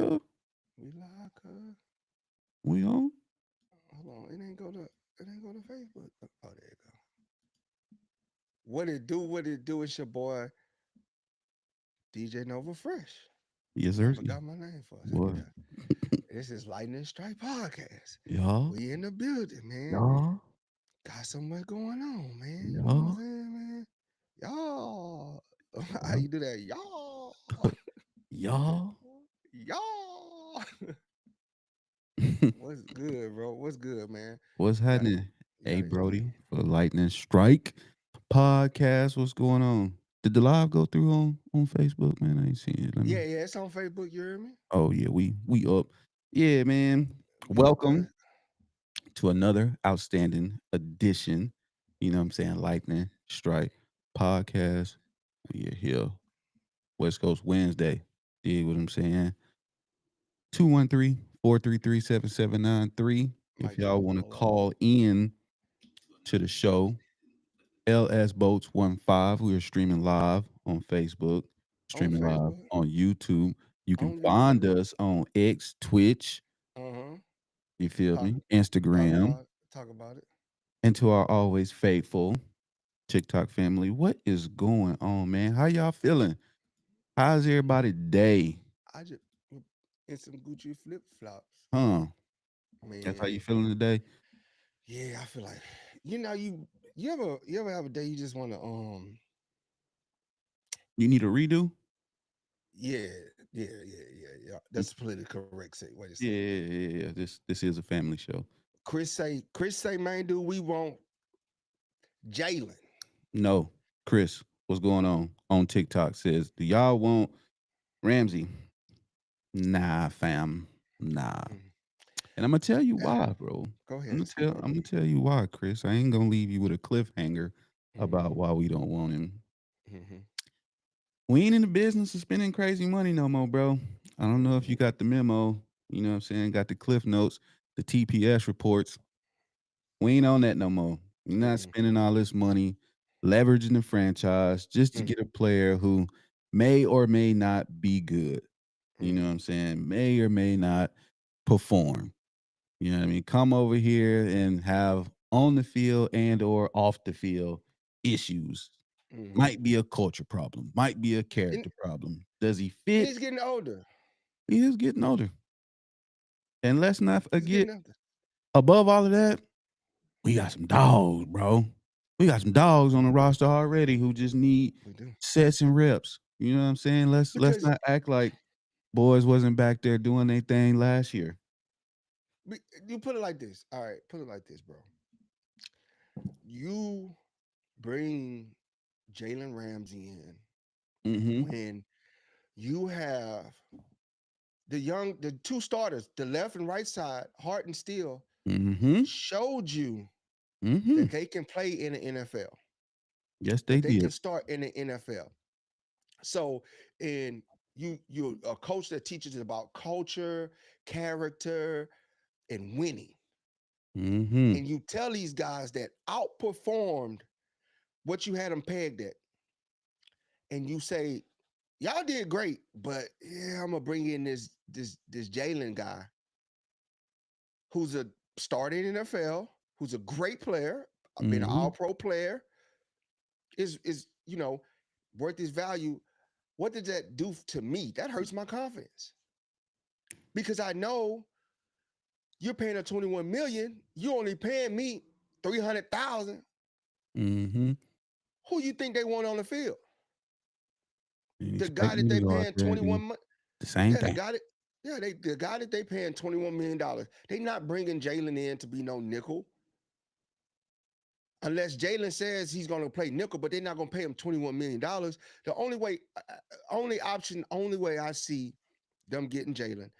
cuz. We live, cuz. We on? Hold on. It ain't go to Facebook. Oh, there you go. What it do? What it do? It's your boy DJ Nova Fresh. Yes, I sir. forgot my name for a second Boy. there. This is Lightning Strike Podcast. Y'all. We in the building, man. Y'all. Got so much going on, man. You know what I'm Y'all. saying, man? Y'all. How Y'all. you do that? Y'all. Y'all. Y'all. What's good, bro? What's good, man? What's You gotta happening? you Hey, gotta Brody, for the Lightning Strike podcast. What's going on? Did the live go through on Facebook, man? I ain't seen it. Let me. yeah, it's on Facebook, you hear me? Oh yeah, we up. Yeah, man. We up there. Welcome to another outstanding edition. You know what I'm saying? Lightning Strike podcast. We are here. West Coast Wednesday. You what I'm saying? 213-433-7793. If Mic check y'all one, want to hold on. call in to the show, LS Boats 15. We are streaming live on Facebook, On streaming live Facebook, on YouTube. You can on find YouTube. us on X, Twitch, Uh-huh. you feel Talk me? talk Instagram, about it. Talk about it. and to our always faithful TikTok family. What is going on, man? How y'all feeling? How's everybody day? I just in some Gucci flip flops. Huh? That's how you Man, feeling today? yeah, I feel like you ever have a day you just wanna You need a redo? yeah, yeah. That's the politically correct way to say Yeah, it. yeah, yeah, yeah. This is a family show. Chris say, man, dude, we want Jalen. No, Chris, what's going on TikTok says, do y'all want Ramsey? Nah, fam. Nah. Mm. And I'm gonna tell you Ah, why, bro. go I'm ahead, gonna speak tell on I'm it. gonna tell you why, Chris. I ain't gonna leave you with a cliffhanger about Hmm. why we don't want him. Hmm. We ain't in the business of spending crazy money no more, bro. I don't know if you Hmm. got the memo. You know what I'm saying? Got the cliff notes, the TPS reports. We ain't on that no more. We're not Mm-mm. spending all this money leveraging the franchise just to Mm. get a player who may or may not be good. You know what Mm. I'm saying? May or may not perform. You know what I mean? Come over here and have on the field and or off the field issues. Mm. Might be a culture problem, might be a And, character problem. Does he and fit? he's getting older. He is getting older. And let's not He's forget, getting older. above all of that, we got some dogs, bro. We got some dogs on the roster already who just need We do. sets and reps. You know what I'm saying? Let's Because not act like boys wasn't back there doing their thing last year. you put it like this. All right, put it like this, bro. You bring Jalen Ramsey in Mm-hmm. when you have the two starters, the left and right side, Hart and Steele, Mm-hmm. showed you Mm-hmm. that they can play in the NFL, Yes, they that they can did. start in the NFL. So, and you're a coach that teaches about culture, character, and winning. Mm-hmm. And you tell these guys that outperformed what you had them pegged at, and you say, y'all did great, but yeah, I'm gonna bring in this Jalen guy who's a starting NFL, who's a great player, been an Mm-hmm. all pro player, is worth his value. What did that do to me? That hurts my confidence because I know you're paying a 21 million, you only paying me 300,000. Mm-hmm. Who you think they want on the field? And The guy expect that me to they go out paying there and do 21 the same yeah, the thing. guy that yeah, the guy that they paying $21 million. They not bringing Jalen in to be no nickel. Unless Jalen says he's going to play nickel, but they're not going to pay him $21 million. The only way I see them getting Jalen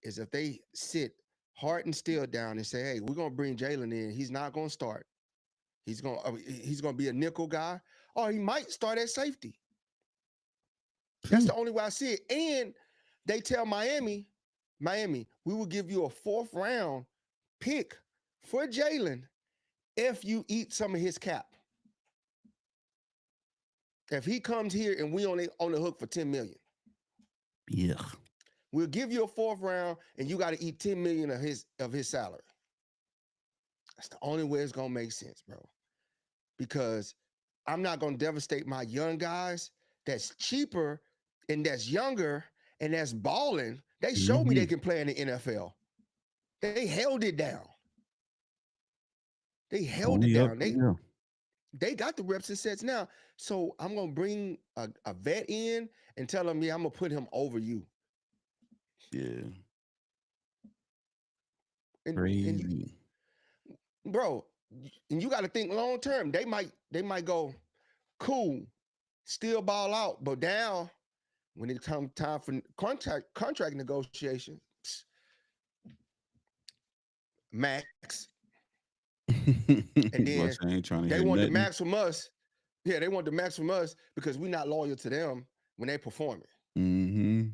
is if they sit Hart and Steele down and say, "Hey, we're going to bring Jalen in. He's not going to start. He's going to be a nickel guy, or he might start at safety." That's True. the only way I see it. And they tell Miami, we will give you a fourth round pick for Jalen if you eat some of his cap. If he comes here and we only on the hook for 10 million. Yeah. We'll give you a 4th round, and you got to eat 10 million of his salary. That's the only way it's gonna make sense, bro. Because I'm not gonna devastate my young guys that's cheaper and that's younger and that's balling. They showed me they Mm-hmm. can play in the NFL. They held it down. They held it Only up down. from there. They got the reps and sets now. So I'm gonna bring a vet in and tell him, yeah, I'm gonna put him over you. Yeah. And you, Crazy. bro, and you got to think long term. They might go, cool, still ball out, but now when it comes time for contract negotiation, max, and then Boy, I ain't trying to they hear want the nothing. max from us. Yeah, they want the max from us because we're not loyal to them when they perform it. Mm-hmm.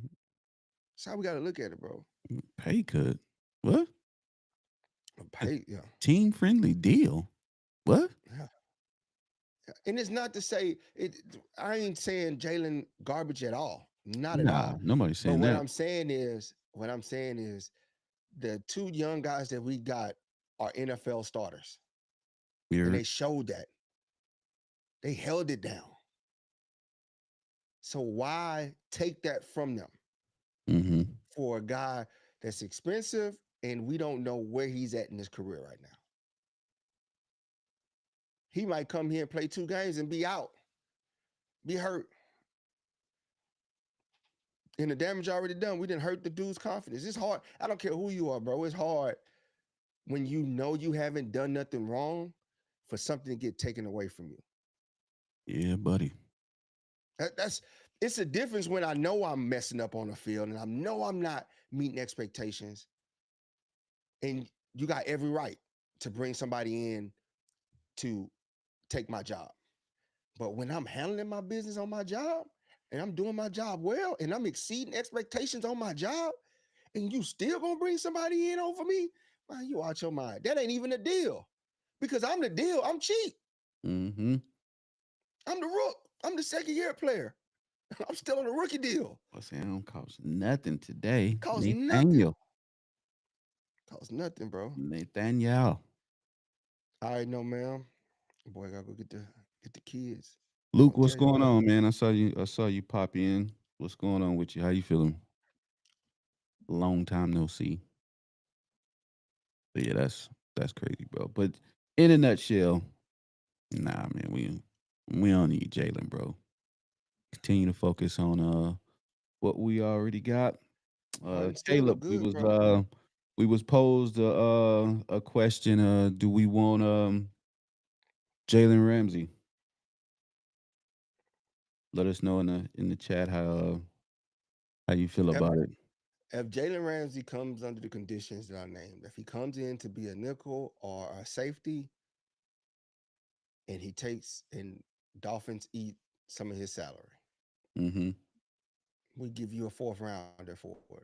That's how we got to look at it, bro. Pay cut. What? A Pay, yeah, team friendly deal. What? yeah. And it's not to say it. I ain't saying Jalen garbage at all, not at Nah, all. nobody's But saying that. what I'm saying is, the 2 young guys that we got are NFL starters, and Weird. they showed that they held it down. So why take that from them Mm-hmm. for a guy that's expensive and we don't know where he's at in his career right now? He might come here and play 2 games and be out, be hurt. And the damage already done. We didn't hurt the dude's confidence. It's hard. I don't care who you are, bro. It's hard when you know you haven't done nothing wrong for something to get taken away from you. Yeah, buddy. That's it's a difference when I know I'm messing up on the field and I know I'm not meeting expectations, and you got every right to bring somebody in to take my job. But when I'm handling my business on my job and I'm doing my job well and I'm exceeding expectations on my job, and you still gonna bring somebody in over me, man, you out your mind. That ain't even a deal. Because I'm the deal. I'm cheap. Mm-hmm. I'm the rook. I'm the 2nd-year player. I'm still on a rookie deal. I say I don't cost nothing today. Costs nothing. Nathaniel. Costs nothing, bro. Nathaniel. All right, no, ma'am. Boy, I gotta go get the kids. Luke, I'll what's tell you going what. on, man? I saw you pop in. What's going on with you? How you feeling? Long time no see. But yeah, that's crazy, bro. But in a nutshell, nah, man, we don't need Jalen, bro. Continue to focus on what we already got. Harden still Caleb, look good, bro. we was posed a question. Do we want Jalen Ramsey? Let us know in the chat how you feel If, about it. if Jalen Ramsey comes under the conditions that I named, if he comes in to be a nickel or a safety, and he takes and Dolphins eat some of his salary, Mm-hmm. we give you a 4th rounder for it.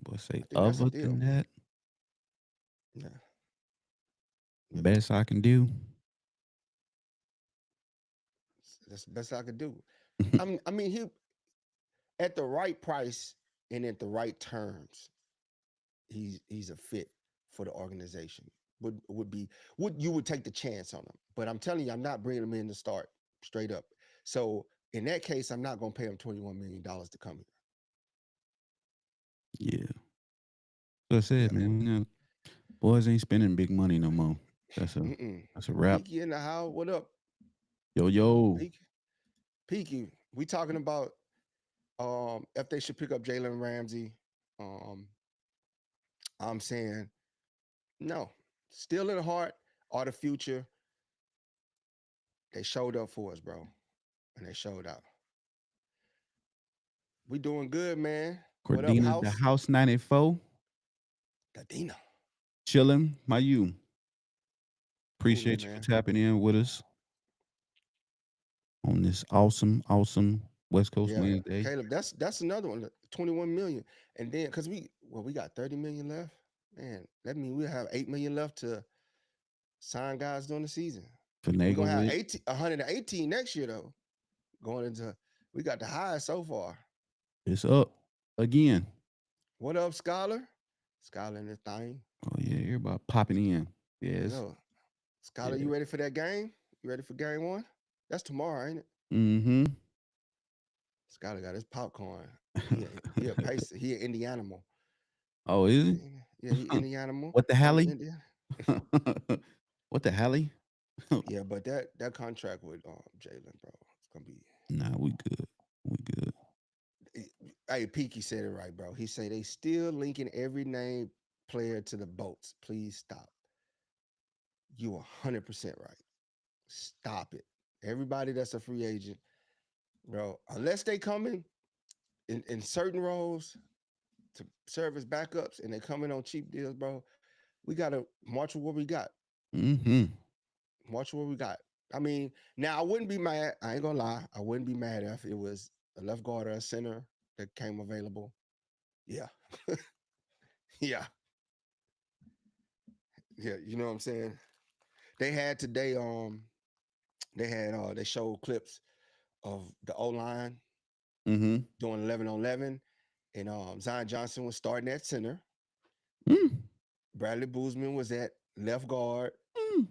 But I say think that's a other deal. than that, Yeah, yeah. best I can do. That's the best I could do. I mean, he at the right price and at the right terms, he's a fit for the organization. Would be would you would take the chance on him? But I'm telling you, I'm not bringing him in to start straight up. So in that case, I'm not going to pay him $21 million to come Yeah. So I here. said, man, boys ain't spending big money no more. That's a Yeah. Mm-mm. that's a wrap. Peaky in the house. What up? Yo yo. Peaky. Peaky. We talking about if they should pick up Jalen Ramsey. Um, I'm saying no. Still in the heart or the future. They showed up for us, bro. And they showed out. We doing good, man. What up, Cordina the house? House 94. Dadina. Chilling. My you. Cooling, Appreciate you for man. tapping in with us on this awesome West Coast Yeah. Wednesday. Caleb, that's another one. 21 million. And then because we got 30 million left. Man, that means we have 8 million left to sign guys during the season. We're gonna have Finagle 118 next year though. Going into we got the highest so far. it's up again. What up, Scholar? Scholar in the thing. Oh yeah, everybody popping in. Yes. Yo, Scholar, Yeah. you ready for that game? You ready for game one? That's tomorrow, ain't it? Mm-hmm. Scholar got his popcorn. He a pacer. He an Indianimal. Oh, is it? Yeah, he Indianimal What the from hally? India. What the hally? Yeah, but that contract with Jalen, bro, it's gonna be. Nah, we good. We good. Hey, Peaky said it right, bro. He say they still linking every name player to the boats. Please stop. You 100% right. Stop it. Everybody that's a free agent, bro, unless they coming in certain roles to serve as backups and they coming on cheap deals, bro, we gotta march with what we got. Mm-hmm. Watch what we got. I mean, now I wouldn't be mad. I ain't gonna lie. I wouldn't be mad if it was a left guard or a center that came available. Yeah, yeah, yeah. You know what I'm saying? They had today. They showed clips of the O line Mm-hmm. doing 11 on 11, and Zion Johnson was starting at center. Mm. Bradley Boozman was at left guard. Mm.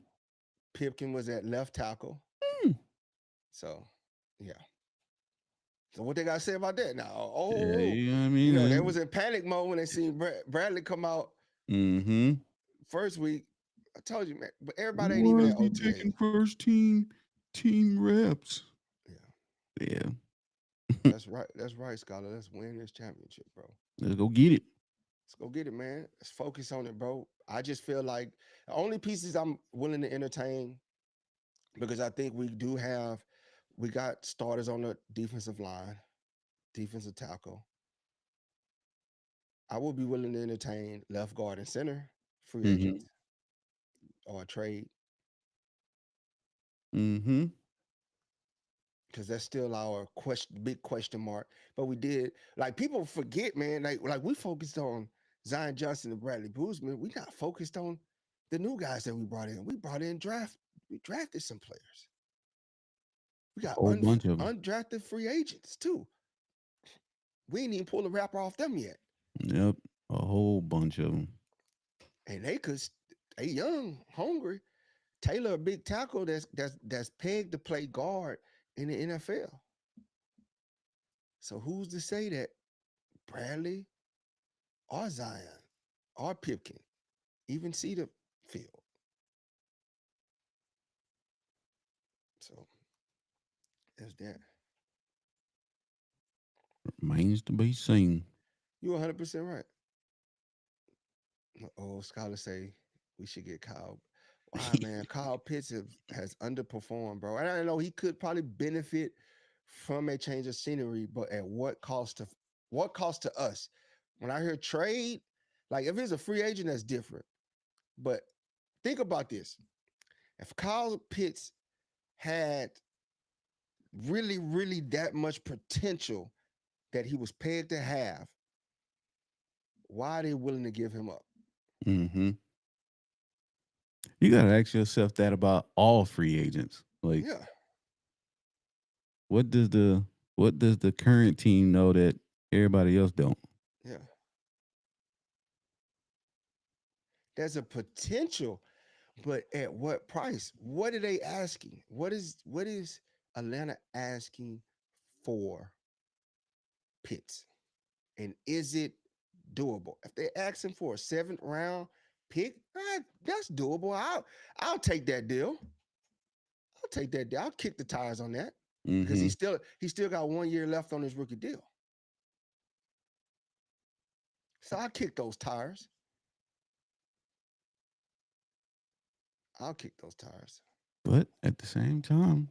Pipkin was at left tackle. Mm. So, yeah. So what they got to say about that now? Yeah, Oh, you know what I you know, they mean? was in panic mode when they seen Bradley come out Mm-hmm. first week. I told you, man, but everybody ain't even Why is at he OTA. taking first team reps? Yeah, Yeah. that's right. That's right, Scholar. Let's win this championship, bro. Let's go get it. Let's go get it, man. Let's focus on it, bro. I just feel like the only pieces I'm willing to entertain because I think we got starters on the defensive line, defensive tackle. I would be willing to entertain left guard and center, free Mm-hmm. agents or a trade Mm-hmm. because that's still our big question mark. But we did like people forget, man. Like we focused on Zion Johnson and Bradley Boozman. We not focused on the new guys that we brought in. We brought in draft. We drafted some players. We got Whole bunch of them. undrafted free agents too. We ain't even pull the wrapper off them yet, Yep. A whole bunch of them. and they young, hungry. Taylor, a big tackle that's pegged to play guard in the NFL. So who's to say that Bradley or Zion or Pipkin even see the field? So there's that. Remains to be seen. You're 100% right. Oh, scholars say we should get Kyle. Why, man? Kyle Pitts has underperformed, bro. And I know he could probably benefit from a change of scenery, but at what cost to us? When I hear trade, like if it's a free agent, that's different. But think about this: if Kyle Pitts had really, really that much potential that he was paid to have, why are they willing to give him up? Mm-hmm. You gotta ask yourself that about all free agents. Like, Yeah, what does the current team know that everybody else don't? yeah. There's a potential, but at what price? What are they asking? What is Atlanta asking for Pitts? And is it doable? If they're asking for a seventh round pick, that's doable. I'll take that deal. I'll take that deal. I'll kick the tires on that because Mm-hmm. he still got 1 year left on his rookie deal. So I'll kick those tires. I'll kick those tires. But at the same time,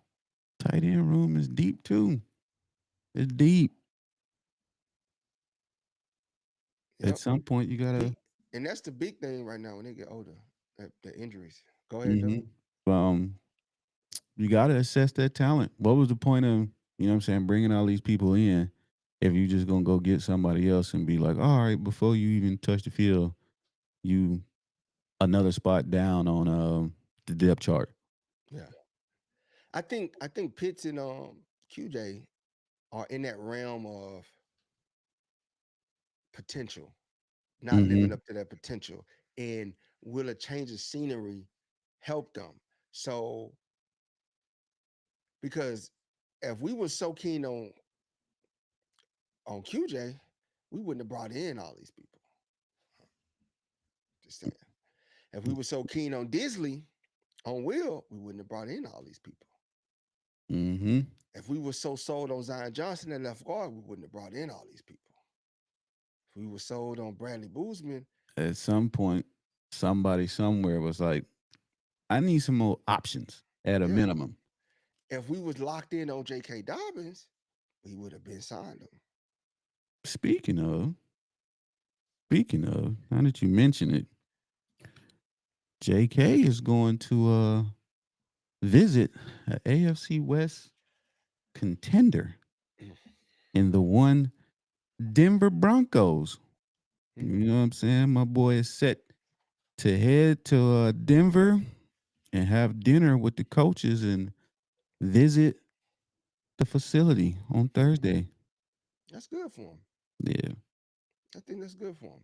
tight end room is deep too. It's deep. At Yep. some point, you gotta. He and that's the big thing right now when they get older. The injuries. Go ahead, though. Mm-hmm. You gotta assess that talent. What was the point of what I'm saying, bringing all these people in if you just gonna go get somebody else and be like, all right, before you even touch the field, you another spot down on the depth chart. Yeah. I think Pitts and QJ are in that realm of potential. not living Mhm. up to their potential? And will a change of scenery help them? So, because if we were so keen on QJ, we wouldn't have brought in all these people. Just saying. If we were so keen on Disley, on Will, we wouldn't have brought in all these people. Mhm. If we were so sold on Zion Johnson at left guard, we wouldn't have brought in all these people. If we were sold on Bradley Boozman, At some point, somebody somewhere was like, "I need some more options at a yeah. minimum." If we was locked in on J.K. Dobbins, we would have been signed him. Speaking of, now that you mention it, JK is going to visit a AFC West contender in the one Denver Broncos. You Mm. know what I'm saying? My boy is set to head to Denver and have dinner with the coaches and visit the facility on Mm-hmm. Thursday. That's good for him. Yeah, I think that's good for him.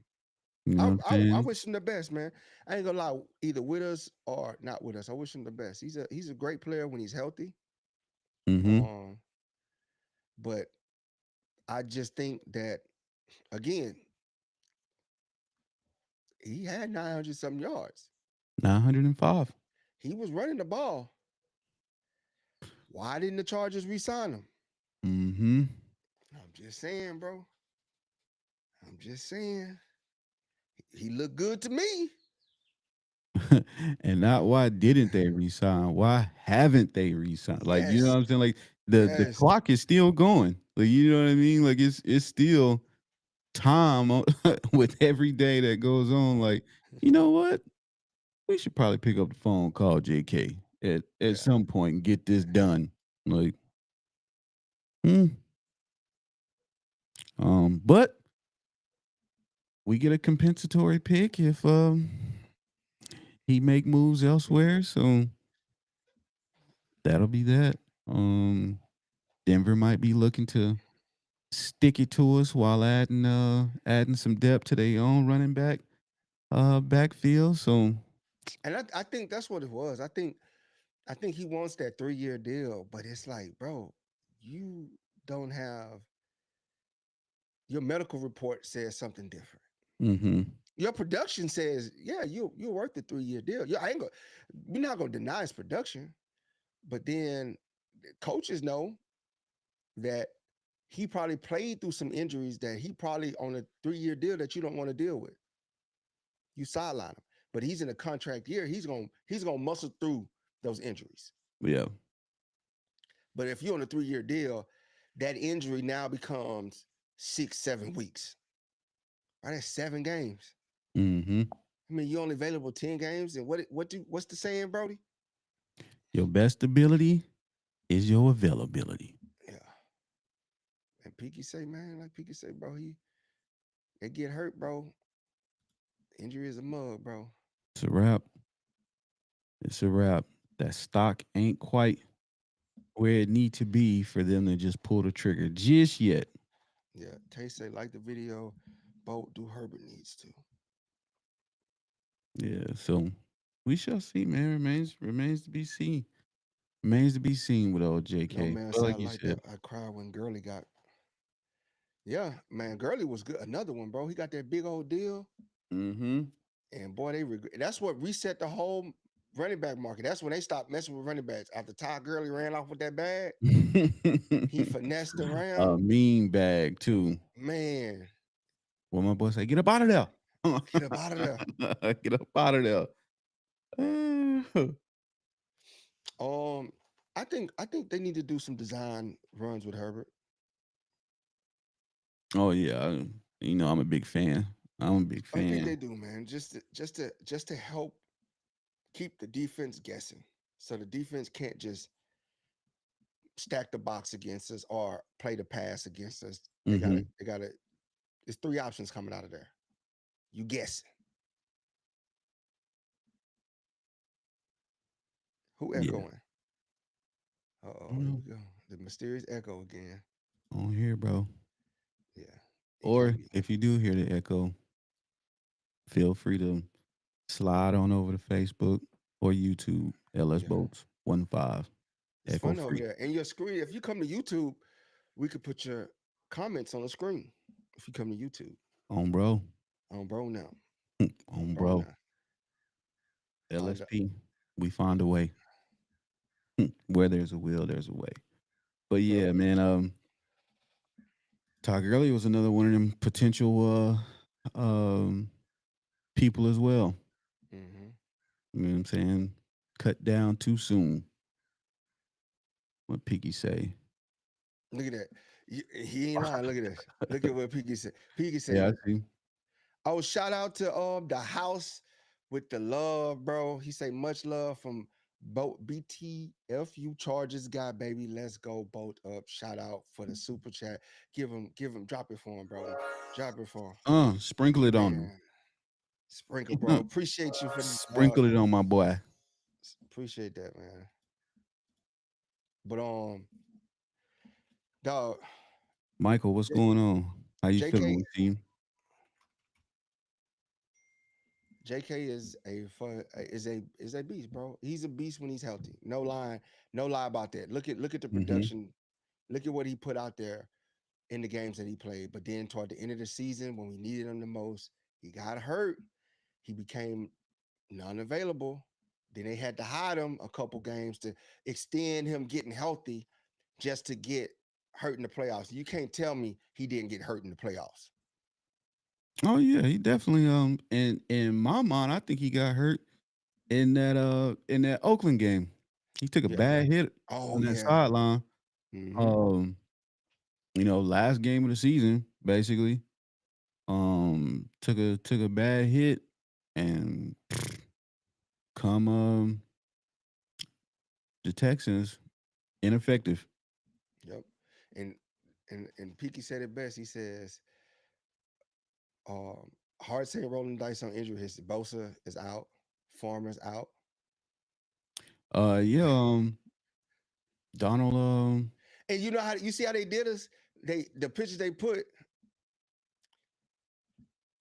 you know I, what I'm I saying? wish him the best, man. I ain't gonna lie, either with us or not with us. I wish him the best. He's a great player when he's healthy. Mm-hmm. Um, but I just think that again, he had 900 something yards. 905. He was running the ball. Why didn't the Chargers re-sign him? Mm-hmm. I'm just saying, bro. I'm just saying. He looked good to me. And not why didn't they resign? Why haven't they resigned? Like, you know Yes. what I'm saying? Like the Yes. clock is still going. Like, you know what I mean? Like it's still time with every day that goes on. Like, you know what? We should probably pick up the phone, call JK at Yeah. some point and get this done. Like, hmm. But we get a compensatory pick if he make moves elsewhere. So that'll be that. Denver might be looking to stick it to us while adding some depth to their own running backfield. So And I think that's what it was. I think he wants that 3-year deal, but it's like, bro, you don't have your medical report says something different. mm-hmm. Your production says, yeah, you're worth the 3-year deal. Yeah, I ain't gonna we're not gonna deny his production, but then coaches know that he probably played through some injuries that he probably on a 3-year deal that you don't want to deal with. You sideline him, but he's in a contract year. He's gonna muscle through those injuries. Yeah. But if you're on a 3-year deal, that injury now becomes 6, 7 weeks. Right, that's 7 games. Mm-hmm. I mean, you're only available 10 games, and what's the saying, Brody? Your best ability is your availability. Yeah. And Peaky say, man, like Peaky say, bro, they get hurt, bro. Injury is a mug, bro. It's a wrap. It's a wrap. That stock ain't quite where it need to be for them to just pull the trigger just yet. Yeah. Tay say, like the video, Bolt do Herbert needs to. Yeah. So we shall see, man. Remains to be seen. Remains to be seen with old No JK. man But like sound you like that. said. I cried when Gurley got. Yeah, man, Gurley was good. Another one, bro. He got that big old deal. Mm-hmm. And boy, they regret. That's what reset the whole running back market. That's when they stopped messing with running backs. After Todd Gurley ran off with that bag, he finessed A around. mean bag too. Man, Well, my boy say, get up out of there. get up out of there. Get up out of there. Um, I think they need to do some design runs with Herbert. Oh yeah, I'm a big fan. I'm a big I think fan. they do, man. Just to help keep the defense guessing, so the defense can't just stack the box against us or play the pass against us. They gotta Hmm. they gotta. There's three options coming out of there. You guessing. Who Yeah. echoing? Oh, here Mhm. we go. The mysterious echo again. On here, bro. Yeah, it can't Or be. if you do hear the echo, feel free to slide on over to Facebook or YouTube. LS Yeah. Boats 15 It's Echo fun over free. there. And your screen, if you come to YouTube, we could put your comments on the screen. If you come to YouTube. On bro. On bro now. On On bro bro. now. On the LSP. We find a way. Where there's a will, there's a way. But bro. yeah, man, Todd Gurley was another one of them potential people as well. Hmm. You know what I'm saying? Cut down too soon. What Piggy say? Look at that. He ain't lying. Look at this. Look at what Piggy said. Piggy Yeah, I said, see. "Oh, shout out to the house with the love, bro." He say, "Much love from boat BTFU Charges guy, baby. Let's go boat up." Shout out for the super chat. Give him, drop it for him, bro. Drop it for him, Sprinkle it on him. man. Sprinkle, bro. Appreciate you for Sprinkle it on my boy. appreciate that, man. But dog, Michael, what's J- going on? How you feeling? JK We see you. JK is a fun is a beast, bro. He's a beast when he's healthy. No lie, no lie about that. Look at the Mm-hmm. production. Look at what he put out there in the games that he played. But then toward the end of the season, when we needed him the most, he got hurt. He became non-available. Then they had to hide him a couple games to extend him getting healthy just to get hurt in the playoffs. You can't tell me he didn't get hurt in the playoffs. Oh yeah, he definitely in my mind, I think he got hurt in that Oakland game. He took a Yeah. bad hit Oh on that yeah. sideline. Hmm. Um, last game of the season, basically. Took a bad hit and come the Texans ineffective. Yep. And and Peaky said it best. He says, um, hard saying rolling dice on injury history. Bosa is out. Farmer's out. Yeah, Donald And you know how you see how they did us? The pictures they put,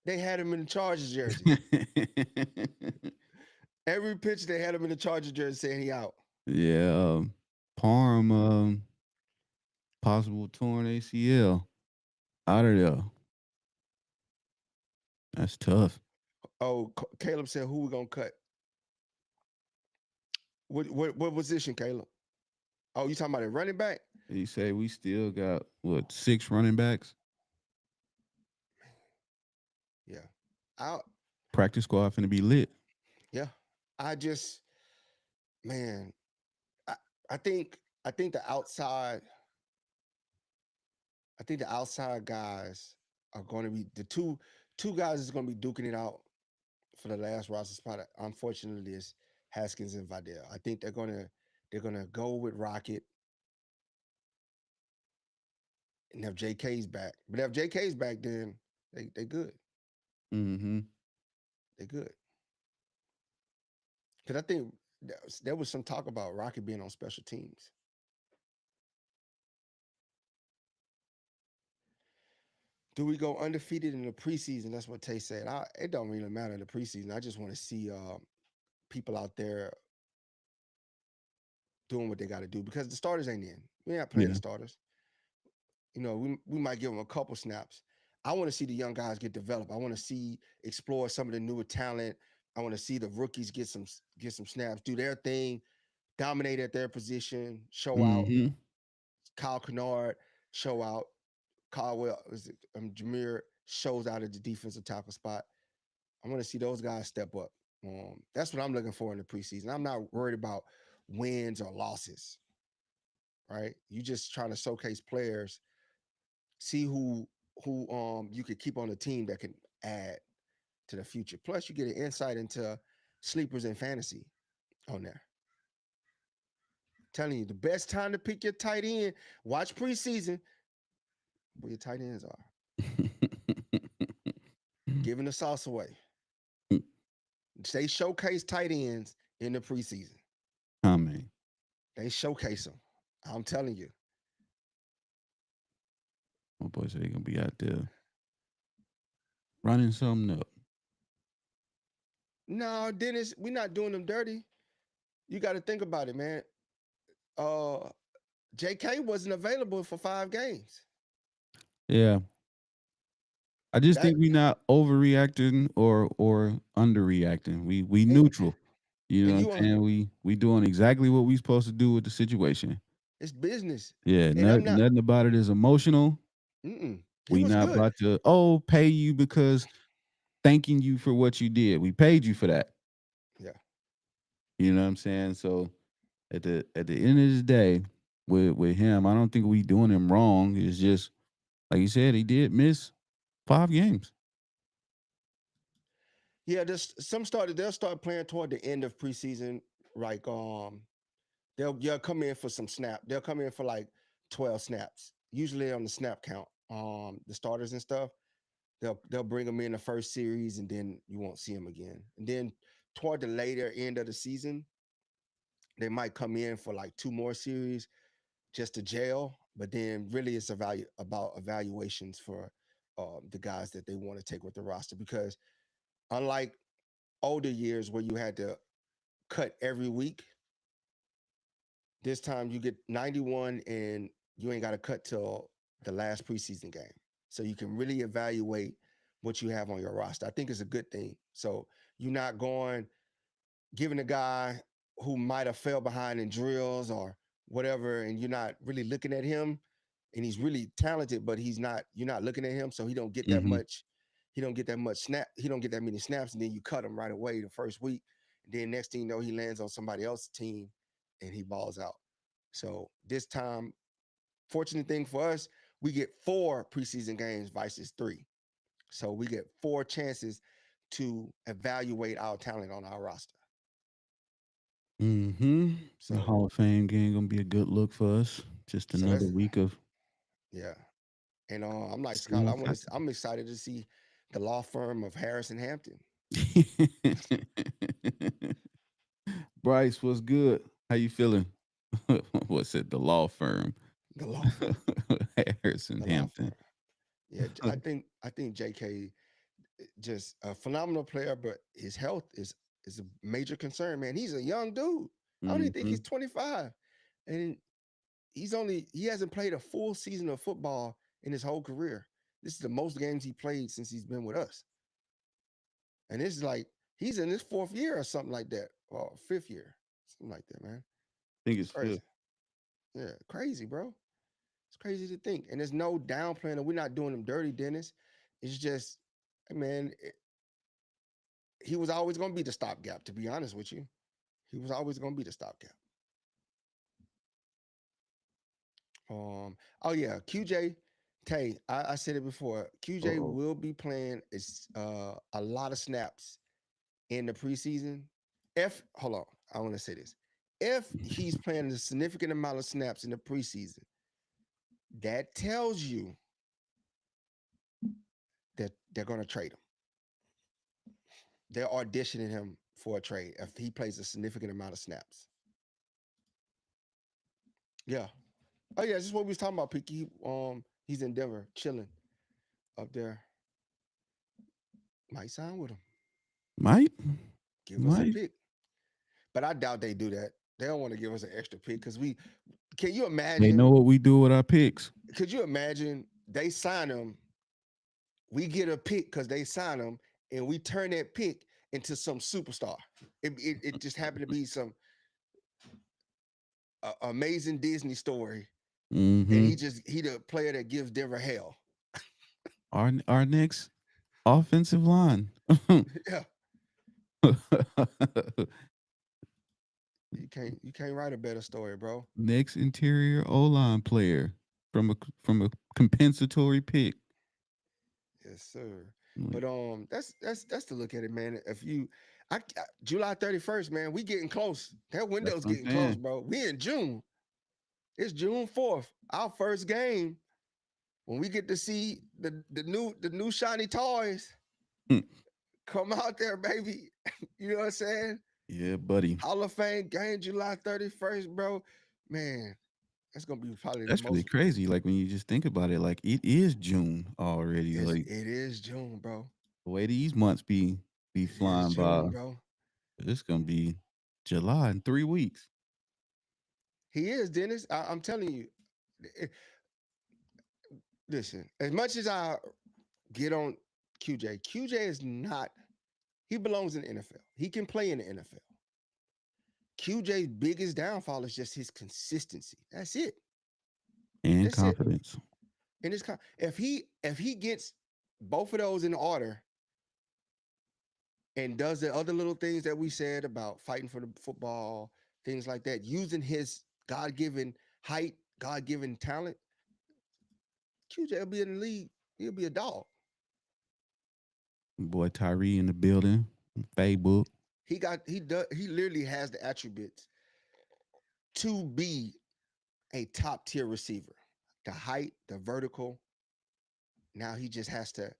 they had him in the Chargers jersey. Every picture they had him in the Chargers jersey saying he out. yeah, Parham possible torn ACL out of there. That's tough. Oh, Caleb said, "Who we gonna cut? What position, Caleb? Oh, you talking about a running back? He say we still got what 6 running backs. Yeah, out. Practice squad finna be lit. Yeah, I just man, I, I think I think the outside I think the outside guys are going to be the two guys is going to be duking it out for the last roster spot. Unfortunately, is Haskins and Vidal. I think they're gonna go with Rocket and have JK's back. But if JK's back, then they good. Mm-hmm. They good. Because I think there was some talk about Rocket being on special teams. Do we go undefeated in the preseason? That's what Tay said. It don't really matter in the preseason. I just want to see people out there doing what they got to do because the starters ain't in. We're not playing the Yeah. starters. We might give them a couple snaps. I want to see the young guys get developed. I want to see explore some of the newer talent. I want to see the rookies get some snaps, do their thing, dominate at their position, show out. Mm-hmm. Kyle Kennard show out. Caldwell Jameer shows out at the defensive tackle spot. I want to see those guys step up. That's what I'm looking for in the preseason. I'm not worried about wins or losses, right? You just trying to showcase players, see who you could keep on the team that can add to the future. Plus, you get an insight into sleepers and fantasy on there. Telling you the best time to pick your tight end. Watch preseason where your tight ends are. Giving the sauce away. They showcase tight ends in the preseason. I mean, They showcase them. I'm telling you. my boy said he gonna be out there running something up. No, Dennis, we're not doing them dirty. You got to think about it, man. Uh, JK wasn't available for 5 games. Yeah. I just That think we not overreacting or underreacting. We and neutral. You know and what I'm you are saying? We doing exactly what we supposed to do with the situation. it's business, Yeah, and I'm not. nothing about it is emotional. He We was not good. about to pay you because thanking you for what you did. We paid you for that. Yeah, You know what I'm saying? So at the end of the day, with him, I don't think we doing him wrong. It's just like you said, he did miss 5 games. yeah. There's some started. They'll start playing toward the end of preseason. Like they'll come in for some snap. They'll come in for like 12 snaps, usually on the snap count. The starters and stuff. They'll bring them in the first series, and then you won't see them again. And then toward the later end of the season, they might come in for like 2 more series just to jail. But then really, it's about evaluations for the guys that they want to take with the roster because unlike older years where you had to cut every week, this time you get 91 and you ain't got to cut till the last preseason game. So you can really evaluate what you have on your roster. I think it's a good thing. So you're not going giving a guy who might have fell behind in drills or whatever, and you're not really looking at him, and he's really talented, but he's not. You're not looking at him, so he don't get that Hmm. much. He don't get that much snap. He don't get that many snaps, and then you cut him right away the first week. And then next thing you know, he lands on somebody else's team, and he balls out. So this time, fortunate thing for us, we get 4 preseason games versus 3. So we get 4 chances to evaluate our talent on our roster. The So Hall of Fame game gonna be a good look for us. Just so another that's week of yeah. And I'm like Scott. seeing what's I'm excited to see the law firm of Harrison Hampton. happening. Bryce, what's good? How you feeling? What's it? The law firm, The law firm. Harrison The law Hampton. firm. Yeah, I think JK just a phenomenal player, but his health is a major concern, man. He's a young dude. I don't even think he's Hmm. 25. And he hasn't played a full season of football in his whole career. This is the most games he played since he's been with us. And it's like he's in his 4th year or something like that, or 5th year, something like that, man. I think It's it's fifth. crazy. Yeah, crazy, bro. It's crazy to think. And there's no downplaying, and we're not doing him dirty, Dennis. It's just, man, he was always going to be the stopgap. To be honest with you, he was always going to be the stopgap. Oh yeah, QJ Tay. I said it before. QJ Uh-oh. will be playing a lot of snaps in the preseason. If hold on, I want to say this. If he's playing a significant amount of snaps in the preseason, that tells you that they're going to trade him. They're auditioning him for a trade if he plays a significant amount of snaps. Yeah. Oh yeah, this is what we was talking about, Picky. He's in Denver, chilling up there. Might sign with him. Might, Give us a might. pick. But I doubt they do that. They don't want to give us an extra pick because we can you They know imagine? what we do with our picks. Could you imagine they sign him, we get a pick because they sign him, and we turn that pick into some superstar. It just happened to be some amazing Disney story, and Hmm. he the player that gives Denver hell. Our next offensive line. Yeah, you can't write a better story, bro. Next interior O line player from a compensatory pick. Yes, sir. Like, But that's to look at it, man. If you, July 31st, man, we getting close. That that's window's what I'm getting close, saying. bro. We in June. It's June 4th. Our first game when we get to see the new shiny toys come out there, baby. You know what I'm saying? Yeah, buddy. Hall of Fame game July 31st, bro. Man, that's gonna be probably the That's really most. crazy. Like when you just think about it, like it is June already. Like It is June, bro. the way these months be be Yeah, it's flying June, by. bro. It's gonna be July in 3 weeks. He is, Dennis. I'm telling you. eh, Listen, as much as I get on QJ is not. He belongs in the NFL. He can play in the NFL. QJ's biggest downfall is just his consistency. That's it. And That's it. confidence. And if he gets both of those in order and does the other little things that we said about fighting for the football, things like that, using his God-given height, God-given talent, QJ will be in the league. He'll be a dog. Boy Tyree in the building. Facebook. He literally has the attributes to be a top tier receiver. The height, the vertical. Now he just has to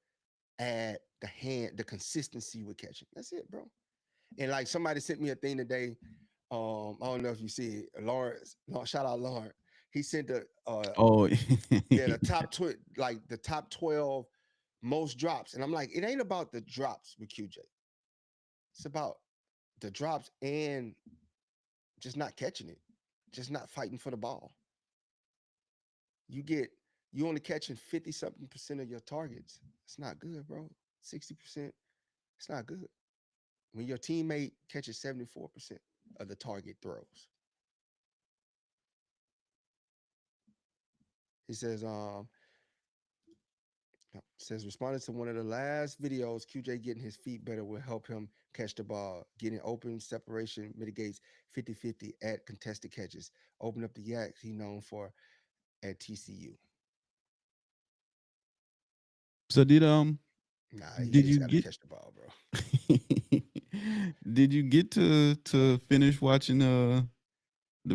add the consistency with catching. That's it, bro. And like somebody sent me a thing today. I don't know if you see it. Lawrence, shout out Lawrence. He sent Oh, yeah, the top 12 most drops. And I'm like, it ain't about the drops with QJ. It's about the drops and just not catching it, just not fighting for the ball. You get you only catching 50 something percent of your targets. It's not good, bro. 60%. It's not good. When your teammate catches 74% of the target throws. He says responding to one of the last videos, QJ getting his feet better will help him catch the ball. Getting open separation mitigates 50-50 at contested catches. Open up the yaks he known for at TCU. so Nah, he did just you got to get catch the ball, bro. did you get to finish watching the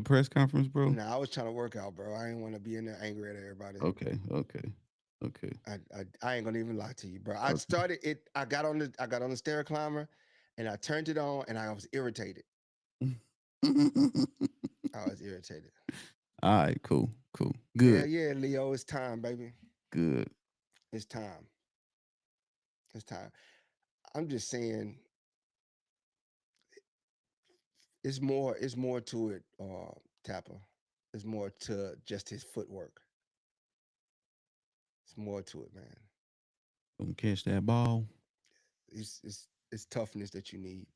press conference, bro? Nah, I was trying to work out, bro. I didn't want to be in there angry at everybody. Okay, okay, okay, I ain't gonna even lie to you, bro. I okay. started it. I got on the stair climber, and I turned it on, and I was irritated. I was irritated. All right, cool, cool, Yeah, good, yeah, Leo, it's time, baby. good. It's time. It's time. I'm just saying, it's more to it, Tapper. It's more to just his footwork. It's more to it, man. Gonna catch that ball. It's toughness that you need.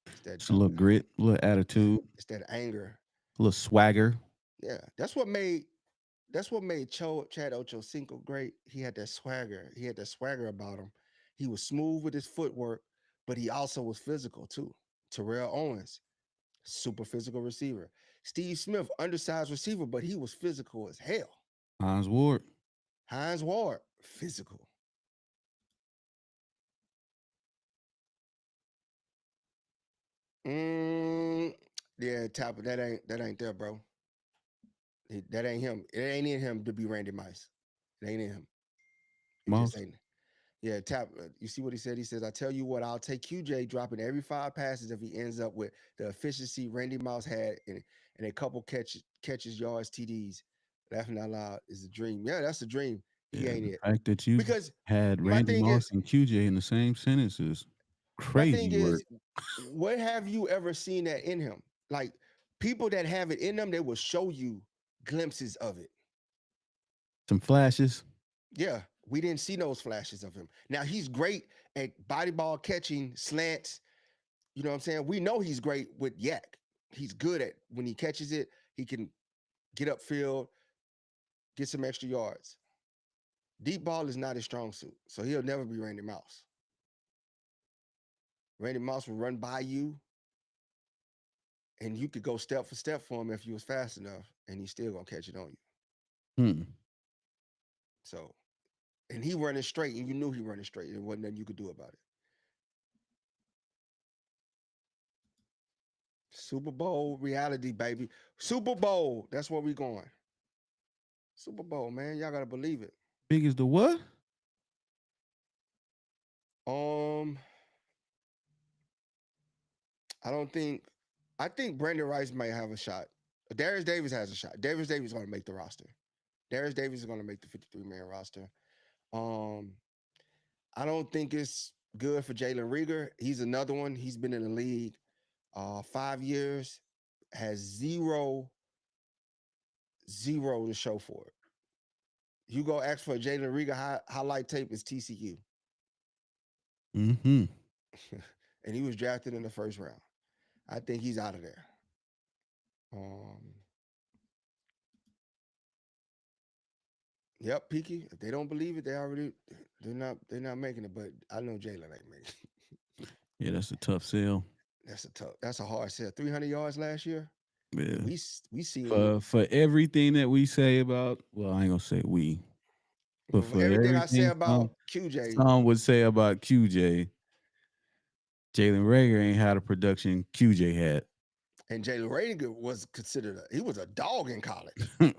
It's that Just a little grit, a little attitude, it's that anger. a little swagger. Yeah, that's what made Chad Ochocinco great. He had that swagger. He had that swagger about him. He was smooth with his footwork, but he also was physical too. Terrell Owens, super physical receiver. Steve Smith, undersized receiver, but he was physical as hell. Hines Ward. Hines Ward, physical. Mm, yeah, Tapper, that ain't there, bro. That ain't him. It ain't in him to be Randy Mice. It ain't in him. It just Moss. ain't. Yeah, you see what he said? He says, I tell you what, I'll take QJ dropping every 5 passes if he ends up with the efficiency Randy Mouse had and a couple catches, yards, TDs. Laughing out loud is a dream. Yeah, that's a dream. He Yeah, ain't the it. fact that you Because had my Randy thing is, Moss and QJ in the same sentence is my thing crazy work. is, what have you ever seen that in him? Like people that have it in them, they will show you glimpses of it. Some flashes. Yeah, we didn't see those flashes of him. Now he's great at body ball catching, slants. You know what I'm saying? We know he's great with yak. He's good at when he catches it, he can get upfield, get some extra yards. Deep ball is not his strong suit, so he'll never be Randy Mouse. Randy Mouse will run by you, and you could go step for step for him if you was fast enough, and he's still gonna catch it on you. Hmm. So, and he running straight, and you knew he running straight. There wasn't nothing you could do about it. Super Bowl reality, baby. Super Bowl. That's where we going. Super Bowl, man. Y'all gotta believe it. Big as the what? Um, I don't think. I think Brandon Rice might have a shot. Darius Davis has a shot. Darius Davis is going to make the roster. Darius Davis is going to make the 53-man roster. Um, I don't think it's Good for Jalen Rieger. He's another one. He's been in the league 5 years, has zero to show for it. You go ask for a Jalen Rieger highlight tape, is TCU. Mm-hmm. And he was drafted in the first round. I think he's out of there. Um, yep, Peaky. If they don't believe it, they're not making it. But I know Jalen ain't making it. Yeah, that's a tough sell. That's a hard sell. 300 yards last year. Yeah. We seen For everything that we say about, well, I ain't gonna say we, but for everything I say everything about QJ some would say about QJ, Jalen Rager ain't had a production QJ had. and Jalen Rager was considered he was a dog in college. Man,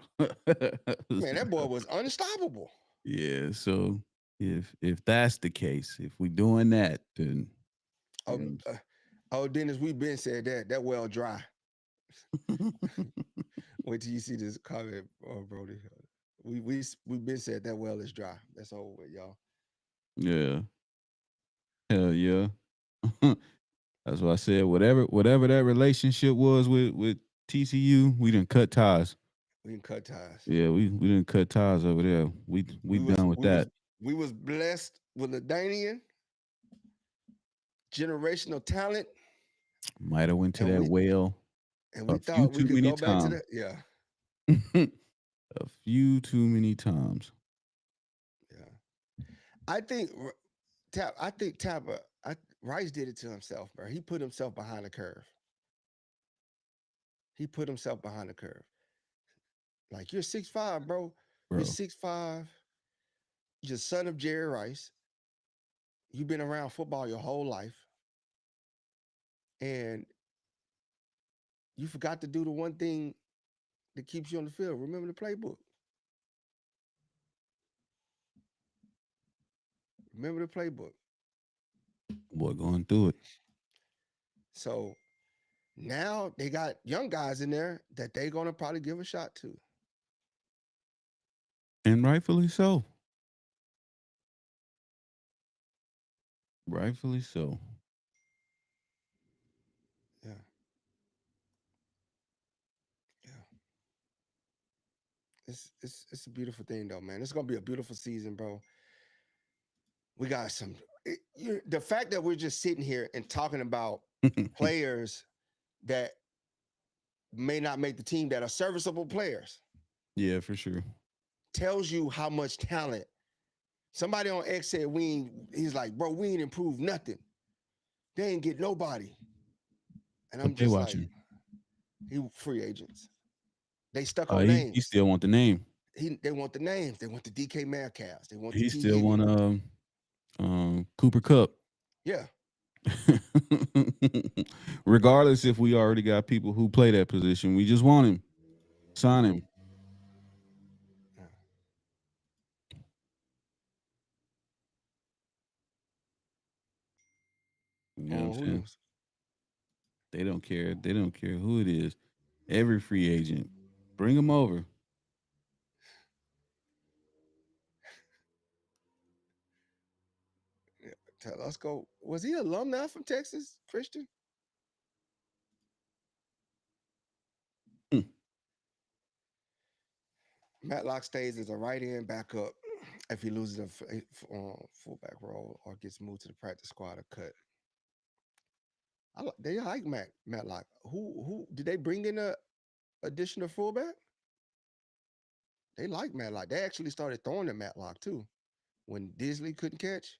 that boy was unstoppable. Yeah, so if that's the case, if we doing that, then Dennis, we've been said that well dry. Wait till you see this comment, Brody. We've been said that well is dry. That's over with, y'all. yeah, hell yeah. That's what I said. Whatever that relationship was with TCU, we didn't cut ties. We can cut ties. Yeah, we didn't cut ties over there. We done with that. We was blessed with a Danian generational talent. Might have went to that well and we thought we could go back to that. Yeah. A few too many times. Yeah. I think Rice did it to himself, bro. He put himself behind the curve. Like, you're 6'5", bro. You're 6'5". You're the son of Jerry Rice. You've been around football your whole life. And you forgot to do the one thing that keeps you on the field. Remember the playbook. Boy, going through it. So now they got young guys in there that they're going to probably give a shot to. And rightfully so. Rightfully so. Yeah. It's a beautiful thing, though, man. It's going to be a beautiful season, bro. We got the fact that we're just sitting here and talking about players that may not make the team that are serviceable players. Yeah, for sure. Tells you how much talent. Somebody on X said he's like, bro, we ain't improved nothing. They ain't get nobody. And I'm just like, he free agents. They stuck on names. He still want the name. They want the names. They want the DK Metcalf. They want he still want Cooper Kupp. Yeah. Regardless if we already got people who play that position, we just want him. Sign him. You know what I'm saying? They don't care. They don't care who it is. Every free agent, bring them over. Let's go. Was he alumni from Texas, Christian? Matlock stays as a right end backup if he loses a fullback role or gets moved to the practice squad or cut. They like Matlock. Who did they bring in a additional fullback? They like Matlock. They actually started throwing at Matlock too. When Disley couldn't catch,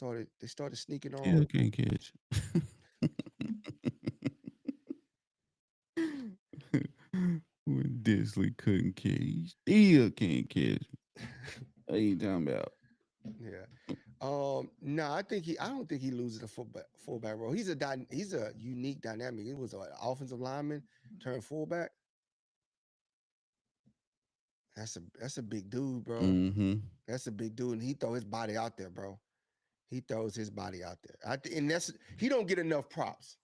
they started sneaking on. Still can't catch. When Disley couldn't catch, he still can't catch. What are you talking about? Yeah. No, I don't think he loses the fullback role. He's a unique dynamic. He was an offensive lineman turned fullback. That's a big dude, bro. Mm-hmm. That's a big dude, and he throw his body out there, bro. He throws his body out there. And he don't get enough props.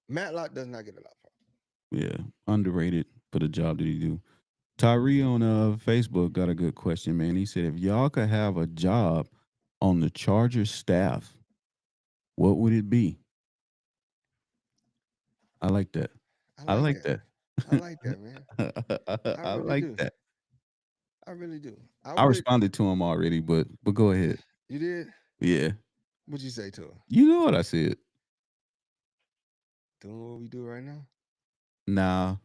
Matlock does not get enough props. Yeah, underrated for the job that he do. Tyree on Facebook got a good question, man. He said, if y'all could have a job on the Chargers staff, what would it be? I like that. I I like like that. that. I like that, man. I I really like do. that. I really do. I I would. responded to him already, but go ahead. You did? Yeah. What'd you say to her? You know what I said. Doing what we do right now? Nah,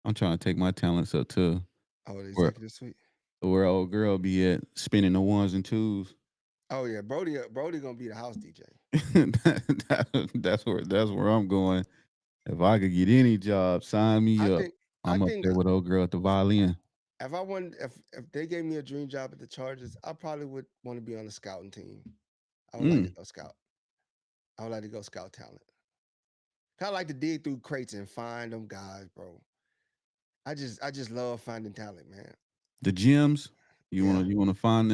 I'm trying to take my talents up to Oh, the where executive suite. old girl be at spinning the ones and twos. Oh yeah, Brody gonna be the house DJ. That's where I'm going. If I could get any job, sign I me up. think I I'm up think there with old girl at the violin. if I wanted if they gave me a dream job at the Chargers, I probably would want to be on the scouting team. I would like to Mm. go scout. I would like to go scout talent. Kind of like to dig through crates and find them guys, bro. I just love finding talent, man. The gyms, you Yeah. wanna you wanna find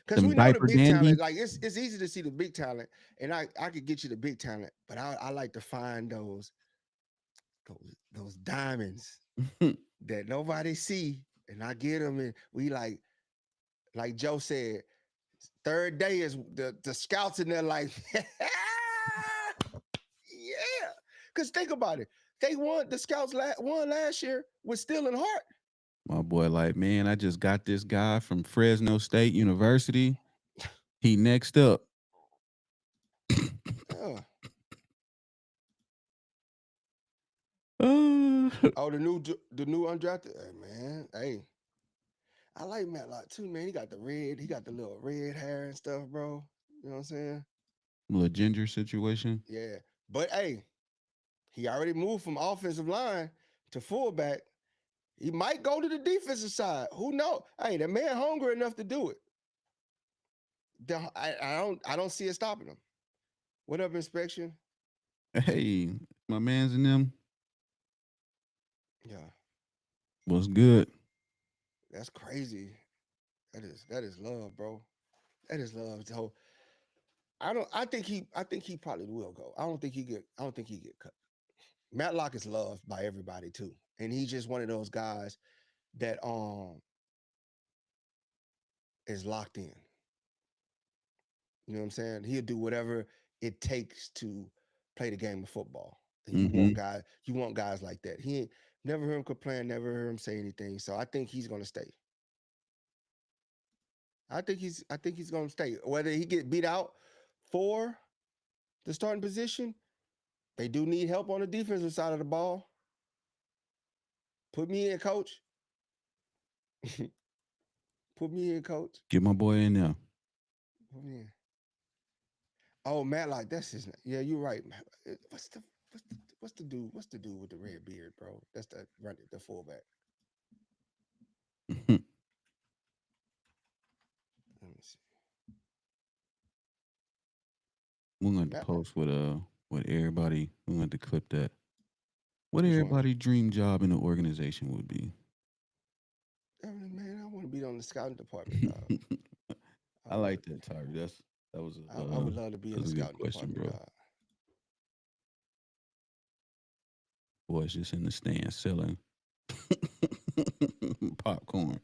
Cause them we know the diaper big talent. dandies. Like it's easy to see the big talent, and I could get you the big talent, but I like to find those diamonds that nobody see, and I get them, and we like Joe said, third day is the scouts in there like, yeah, because think about it, they won the scouts won last year with Stealing Heart. My boy, like, man, I just got this guy from Fresno State University. He next up. Yeah. Uh, Oh, the new undrafted. Hey, man, hey, I like Matlock too, man. He got the little red hair and stuff, bro. You know what I'm saying? little ginger situation. Yeah. But hey, he already moved from offensive line to fullback. He might go to the defensive side. Who knows? Hey, the man hungry enough to do it. I don't see it stopping him. What up, inspection? Hey, my man's in them. Yeah, Was good. that's crazy. That is love, bro. That is love. So I think he probably will go. I don't think he get cut. Matlock is loved by everybody too. And he's just one of those guys that is locked in. You know what I'm saying? He'll do whatever it takes to play the game of football. And Hmm. you want guys like that. He ain't never heard him complain, never heard him say anything. So I think he's gonna stay. I think he's gonna stay. Whether he get beat out for the starting position, they do need help on the defensive side of the ball. Put me in, coach. Put me in, coach. Get my boy in there. Put me in. Oh, Matlock, that's his name. Yeah, you're right. What's the dude with the red beard, bro? That's the fullback. Let me see. We're going to Matlock. post with everybody. We're going to clip that. What Which one? everybody dream job in the organization would be. Man, I want to be on the scouting department, dog. I I want like to be. that, Tyre. That was I would love to be in the that's a good scouting question, department, bro. dog. Boys just in the stands selling popcorn.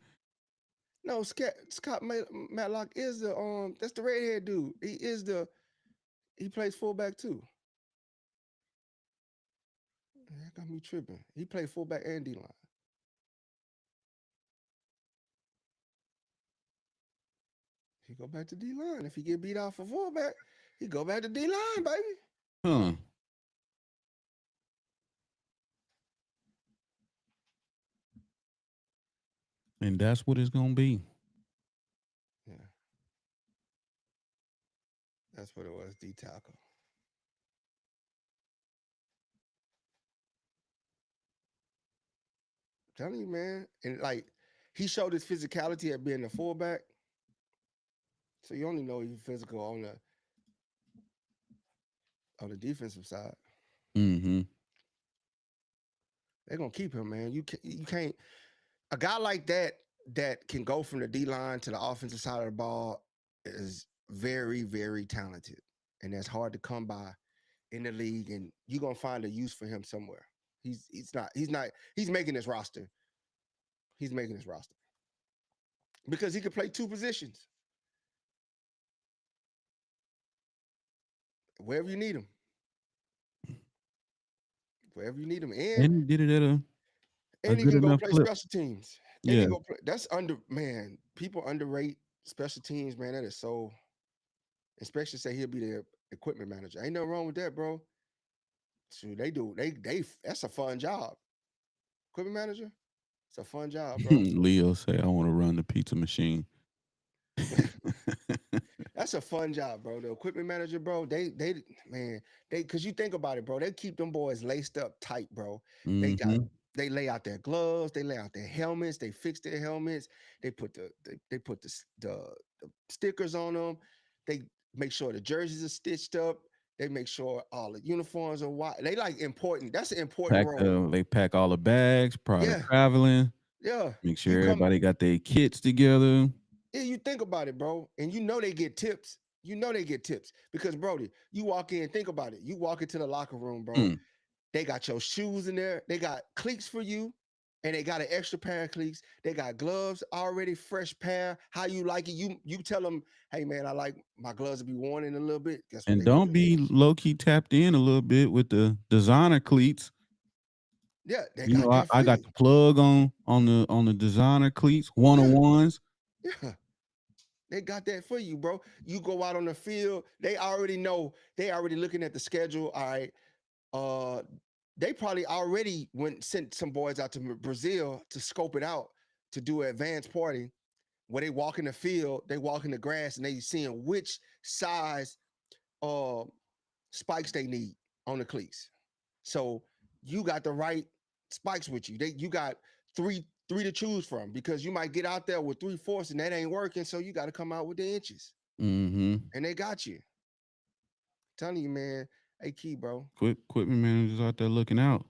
No, Scott Matlock is the that's the redhead dude. He plays fullback too. That got me tripping. He played fullback and D line. He go back to D line. If he get beat out for fullback, he go back to D line, baby. Huh. And that's what it's gonna be. Yeah, that's what it was. D tackle. Telling you, man. And like he showed his physicality at being a fullback. So you only know he's physical on the defensive side. Mm-hmm. They're gonna keep him, man. You can't a guy like that can go from the D line to the offensive side of the ball is very, very talented. And that's hard to come by in the league. And you're gonna find a use for him somewhere. He's making his roster. He's making his roster. Because he could play two positions. wherever you need them, wherever you need them, And he did it at a and he good can go enough play clip. special teams. And he Yeah. go play. That's under man. People underrate special teams, man. That is so. Especially say he'll be the equipment manager. Ain't nothing wrong with that, bro. Shoot, they do. They. That's a fun job. Equipment manager. It's a fun job, bro. Leo say, I want to run the pizza machine. That's a fun job, bro. The equipment manager, bro. They man, they because you think about it, bro. They keep them boys laced up tight, bro. They got Hmm. they lay out their gloves, they lay out their helmets, they fix their helmets, they put they put the stickers on them, they make sure the jerseys are stitched up, they make sure all the uniforms are white. They like important. That's an important role. They pack all the bags prior to Yeah, traveling. yeah. Make You sure come everybody got their kits together. Yeah, you think about it, bro, and you know they get tips. You know they get tips because, Brody, you walk in, think about it. You walk into the locker room, bro. Mm. They got your shoes in there. They got cleats for you, and they got an extra pair of cleats. They got gloves already, fresh pair. How you like it? You tell them, hey man, I like my gloves to be worn in a little bit. Guess what And they gonna don't do? be low key tapped in a little bit with the designer cleats. Yeah, they You got know, that I for got you. the plug on the designer cleats, one on Yeah, ones. yeah. They got that for you, bro. You go out on the field, they already know. They already looking at the schedule. All right, uh they probably already went sent some boys out to Brazil to scope it out to do an advanced party where they walk in the field, they walk in the grass, and they seeing which size uh spikes they need on the cleats. So you got the right spikes with you. You got three to choose from because you might get out there with 3/4 and that ain't working. So you got to come out with the inches, Mm-hmm. and they got you. Telling you, man, hey key, bro. Equipment managers out there looking out.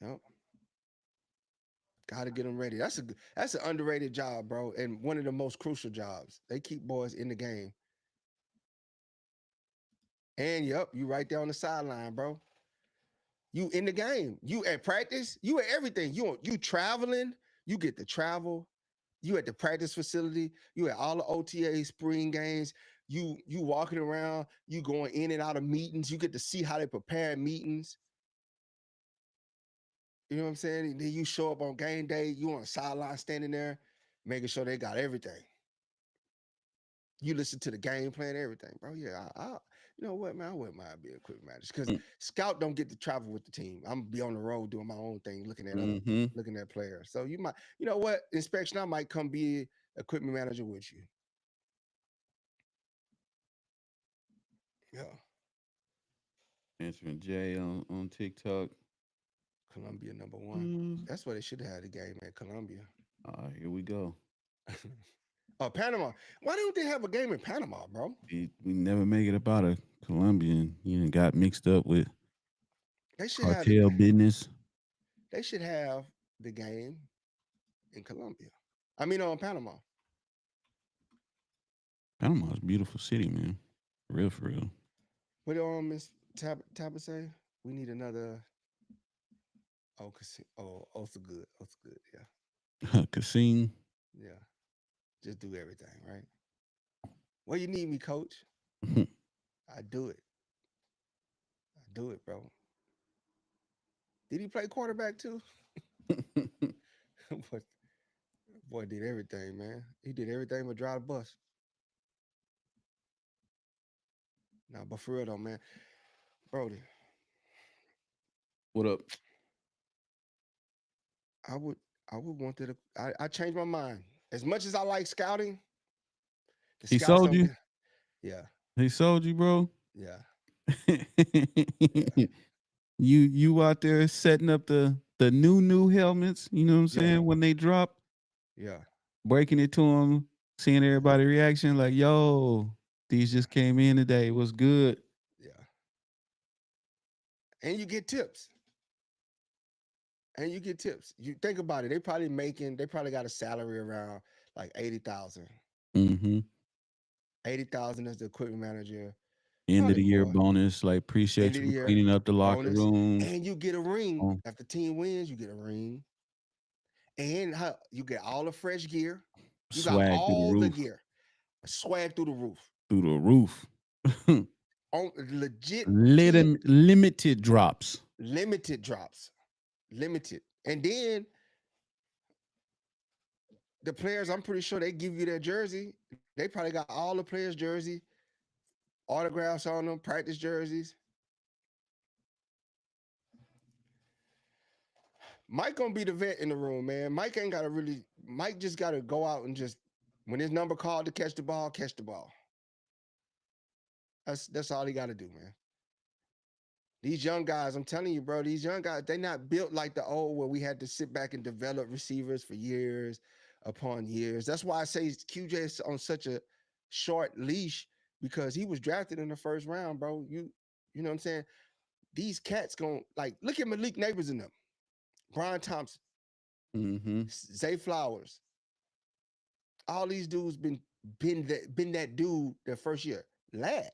Yep. Got to get them ready. That's an underrated job, bro, and one of the most crucial jobs. They keep boys in the game. And yep, you right there on the sideline, bro. You in the game. You at practice. You at everything. You traveling. You get to travel. You at the practice facility. You at all the OTA spring games. You walking around. You going in and out of meetings. You get to see how they prepare meetings. You know what I'm saying? And then you show up on game day. You on the sideline standing there, making sure they got everything. You listen to the game plan, everything, bro. Yeah, you know what, man, I wouldn't mind being a equipment manager because scout don't get to travel with the team. I'm gonna be on the road doing my own thing, Mm-hmm. looking at players. So you might, you know what, inspection, I might come be equipment manager with you. Yeah, Answering Jay on TikTok. Columbia #1. Mm. That's why they should have had the game at Columbia. Here we go. Oh, Panama. Why don't they have a game in Panama, bro? We never make it about a Colombian. You know, got mixed up with They should have the cartel business. they should have the game in Colombia. I mean, on Panama. Panama's a beautiful city, man. For real. What Miss Tabitha say? We need another. Oh, so good. Oh, so good. Yeah, Casino. yeah. Just do everything, right? Well, you need me, coach. I do it. I do it, bro. Did he play quarterback too? boy, boy did everything, man. He did everything but drive the bus. Nah, but for real though, man, Brody, What up? I would, I would want to. I changed my mind. As much as I like scouting, the He scouts sold don't you? get. Yeah, He sold you, bro? yeah, yeah, You out there setting up the new helmets, you know what I'm yeah, saying, when they drop, yeah, breaking it to them, seeing everybody reaction like, yo, these just came in today. What's good? yeah. And you get tips. And you get tips. You think about it. They probably got a salary around like 80,000. Mm-hmm. 80,000 as the equipment manager. End of Probably the year more. bonus, like End appreciate of you the for year cleaning up the locker bonus. rooms. And you get a ring. Oh, If the team wins, you get a ring. And you get all the fresh gear. You got swag through the all the roof. gear. Swag through the roof. through the roof. On legit team Limited drops. limited drops. Limited. And then the players, I'm pretty sure they give you their jersey. They probably got all the players' jersey, autographs on them, practice jerseys. Mike gonna be the vet in the room, man. Mike ain't gotta really. Mike just gotta go out and just when his number called to catch the ball, catch the ball. That's all he got to do, man. These young guys, I'm telling you, bro, these young guys, they not built like the old where we had to sit back and develop receivers for years upon years. That's why I say QJ is on such a short leash because he was drafted in the first round, bro. You know what I'm saying? These cats going like look at Malik Neighbors in them, Brian Thompson, Mm-hmm. Zay Flowers. All these dudes been that dude their first year. Lad,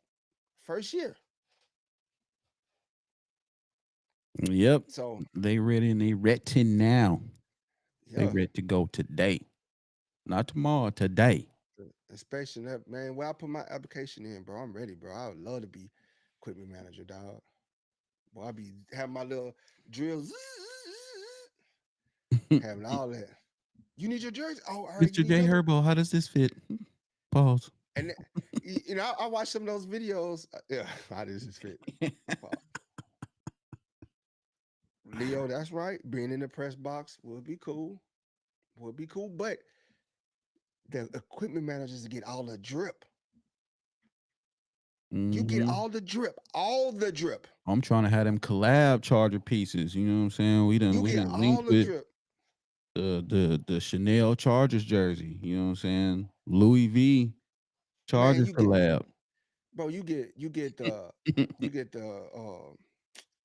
first year. Yep. So They ready and they ready now. They yeah, ready to go today. Not tomorrow, today. especially that man. Where I put my application in, bro. I'm ready, bro. I would love to be equipment manager, dog. Boy, I be having my little drills, having all that. You need your jersey? Oh, all right. You Mr. need J your Herbo, how does this fit? Pause. and you know I watch some of those videos. Yeah, how does this fit? Wow. Leo, that's right. Being in the press box would be cool. Would be cool, but the equipment managers get all the drip. You get Mm-hmm. all the drip, all the drip. I'm trying to have them collab charger pieces. You know what I'm saying? You We get done all linked the with drip. the Chanel Chargers jersey. You know what I'm saying? Louis V Man, Chargers you get collab. bro, you get the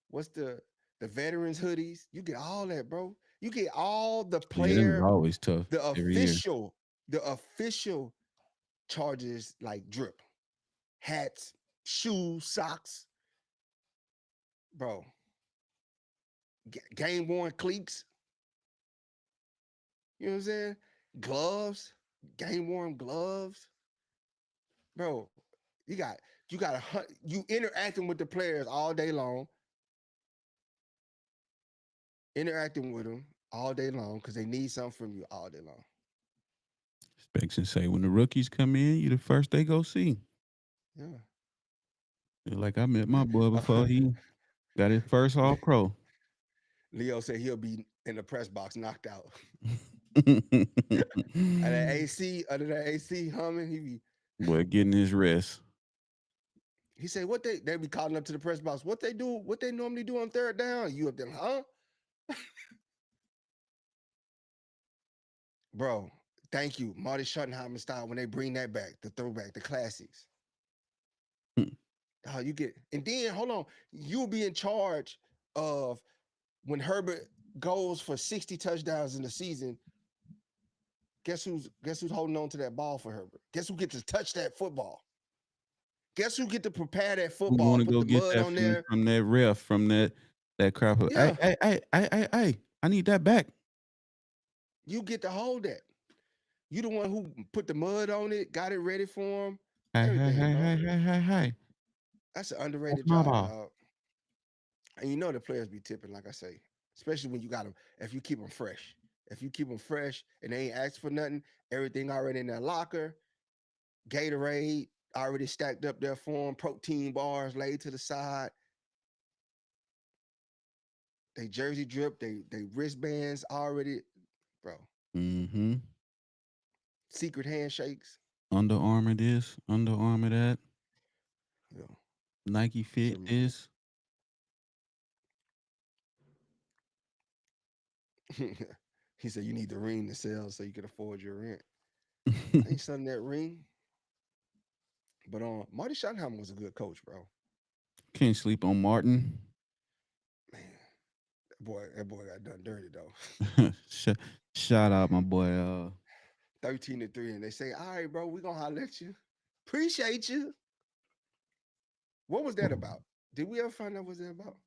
what's the veterans hoodies. You get all that, bro. You get all the Yeah, them is player, always tough the every year. official, the official charges like drip. Hats, shoes, socks, bro. Game worn cleats. You know what I'm saying? Gloves, game worn gloves. Bro, you interacting with the players all day long, interacting with them all day long because they need something from you all day long. Specs and say when the rookies come in, you the first they go see. Yeah, They're like I met my man. boy before he got his first All Pro. Leo said he'll be in the press box knocked out. And that AC, under that AC humming, Boy, getting his rest. he said what they be calling up to the press box. What they do, what they normally do on third down. You up there, huh? Bro, thank you. Marty Schottenheimer style when they bring that back, the throwback, the classics. Oh, you get and then hold on, you'll be in charge of when Herbert goes for 60 touchdowns in the season. Guess who's holding on to that ball for Herbert? Guess who gets to touch that football? Guess who get to prepare that Who football, want to put go the get mud that on there? from that ref from that crap? Yeah, Hey! I need that back. you get to hold that. You the one who put the mud on it, got it ready for him, Hey, hey, everything, hey, bro. hey, hey, hey, hey! That's an That's underrated my job, ball. dog. And you know the players be tipping, like I say, especially when you got them. If you keep them fresh, if you keep them fresh and they ain't asked for nothing, everything already in their locker, Gatorade already stacked up there for them, protein bars laid to the side, they jersey drip, they wristbands already, bro. Mm-hmm. Secret handshakes, Under Armour this, Under Armour that, you know. Nike Fit Some this. he said you need the ring to sell so you can afford your rent. I ain't selling that ring. But Marty Schottenheimer was a good coach, bro. Can't sleep on Martin. Man, that boy got done dirty though. Sh- Shout out my boy. 13-3, and they say, "All right, bro, we gonna holler at you. Appreciate you." What was that about? Did we ever find out what that about?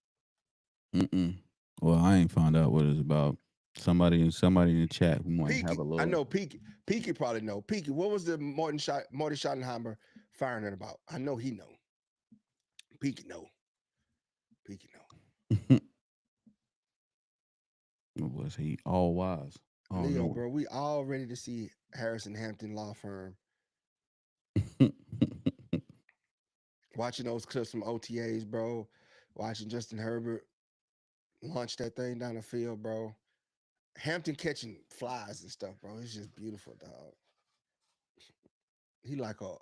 Mm-mm. Well, I ain't found out what it's about. Somebody in the chat who might have Peaky, a I little. know Peaky. Peaky probably know. Peaky, what was the Marty Schottenheimer firing it about. I know he know. Peaky know. Peaky know. Was he all wise? All Leo, knowing. bro, we all ready to see Harrison Hampton Law Firm watching those clips from OTAs, bro. Watching Justin Herbert launch that thing down the field, bro. Hampton catching flies and stuff, bro. It's just beautiful, dog. He like a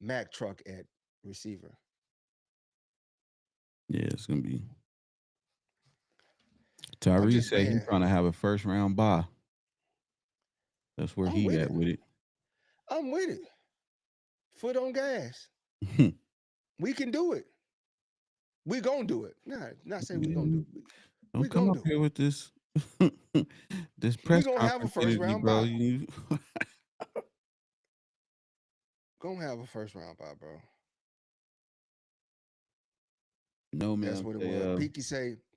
Mack truck at receiver. Yeah, it's gonna be. I'm Tyree just said he man. trying to have a first round bye. That's where I'm he with at it. with it. I'm with it. Foot on gas. We can do it. We gonna do it. Nah, not say we gonna do Man, it. We don't come gonna up do here with this this it. We press gonna have a conference first energy, round bro. bye. You Gonna have a first round bye, bro. no That's man. what it They, was.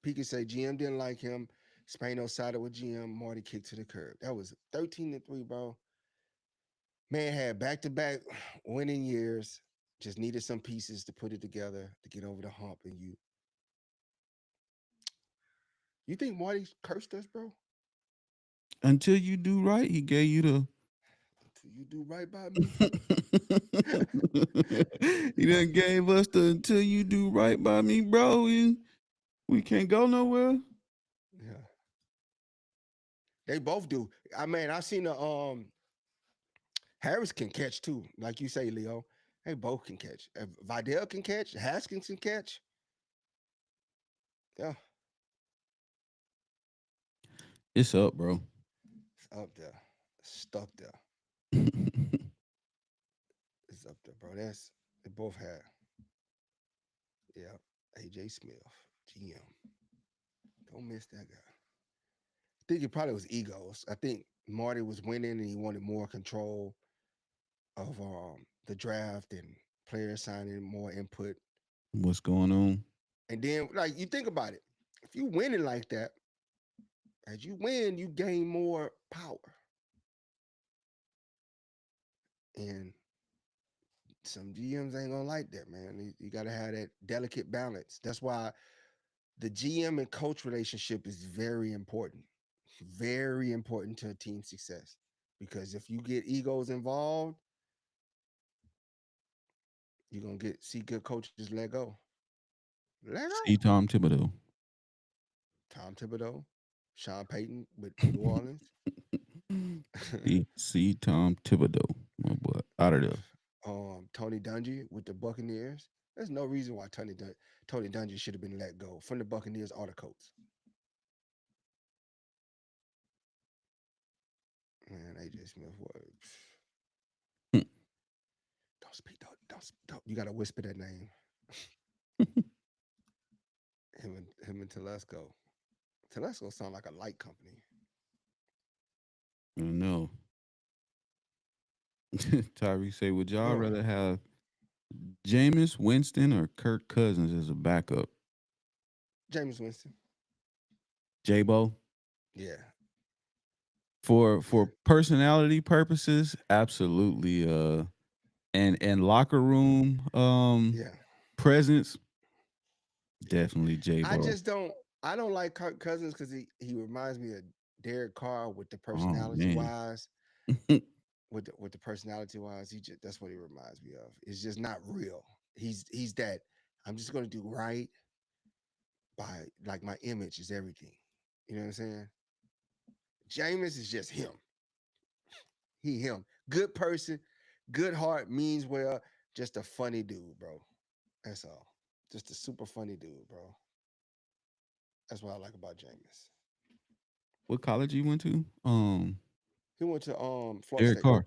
Peaky say GM didn't like him. Spano sided with GM. Marty kicked to the curb. That was 13-3, bro. Man had back-to-back winning years. Just needed some pieces to put it together to get over the hump. And you think Marty cursed us, bro? until you do right, he gave you the. You do right by me. He done gave us the until you do right by me, bro. We can't go nowhere. Yeah, they both do. I mean, I seen the Harris can catch too, like you say, Leo. They both can catch. If Vidal can catch, Haskins can catch. Yeah, It's up, bro. it's up there. It's stuck there. It's up there, bro. They both had. Yeah, AJ Smith, GM. Don't miss that guy. I think it probably was egos. I think Marty was winning and he wanted more control of the draft and player signing, more input. What's going on? And then, like, you think about it. If you winning like that, as you win, you gain more power. And some GMs ain't gonna like that, man. You gotta have that delicate balance. That's why the GM and coach relationship is very important to a team's success. Because if you get egos involved, you're gonna see good coaches let go. Let go. See Tom Thibodeau. Tom Thibodeau, Sean Payton with New Orleans. See Tom Thibodeau, my boy, out of there. Tony Dungy with the Buccaneers. There's no reason why Tony Dungy should have been let go from the Buccaneers or the Colts. Man, AJ Smith was. Don't speak. Don't. You gotta whisper that name. Him and Telesco. Telesco sound like a light company. I know. Tyree say, would y'all Yeah. rather have Jameis Winston or Kirk Cousins as a backup? James Winston. J-Bo? Yeah. For personality purposes, absolutely. And locker room Yeah. presence, Yeah. definitely I J-Bo. just don't. I don't like Kirk Cousins because he reminds me of Derek Carr with the Oh personality man. wise. With the personality wise, that's what he reminds me of. It's just not real. He's that. I'm just gonna do right by like my image is everything. You know what I'm saying? Jameis is just him. Him. Good person, good heart, means well. Just a funny dude, bro. That's all. Just a super funny dude, bro. That's what I like about Jameis. What college you went to? He went to Florida Derek State. Carr.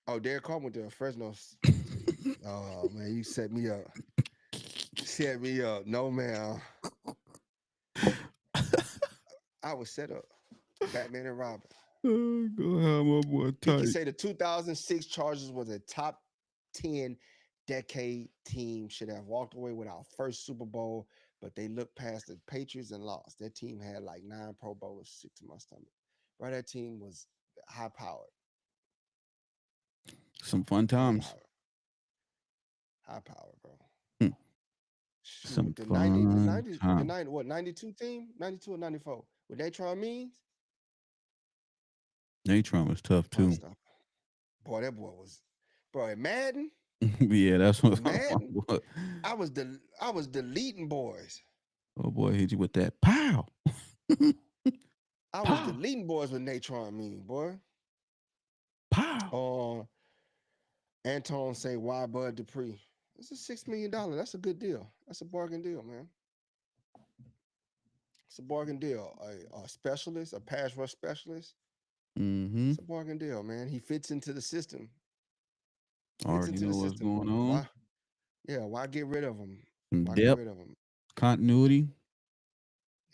Oh, Derek Carr went to Fresno. Oh man, you set me up. Set me up. No man. I was set up. Batman and Robin. Go have my boy Peaky tight. say the 2006 Chargers was a top 10 decade team, should have walked away with our first Super Bowl, but they looked past the Patriots and lost. That team had like 9 Pro Bowlers, 6 in my stomach. Right, that team was high powered. Some fun High times. powered. High power, bro. Hmm. Shoot, Some fun the time. 90, what, 92 team? 92 or 94? With Natron Means? Natron was tough too. Unstoppable. Boy, that boy was, bro, at Madden, Yeah, that's what. Madden, I was deleting boys. Oh boy, hit you with that pow, I was pow, deleting boys with Natron Means, boy. pow. Uh, Anton say, why Bud Dupree? It's a $6 million. That's a good deal. That's a bargain deal, man. It's a bargain deal. A specialist, a pass rush specialist. Mm-hmm. It's a bargain deal, man. He fits into the system. Fits Already into the know what's system. going on. Why? Yeah. Why get rid of him? Some Why get depth, rid of him? continuity.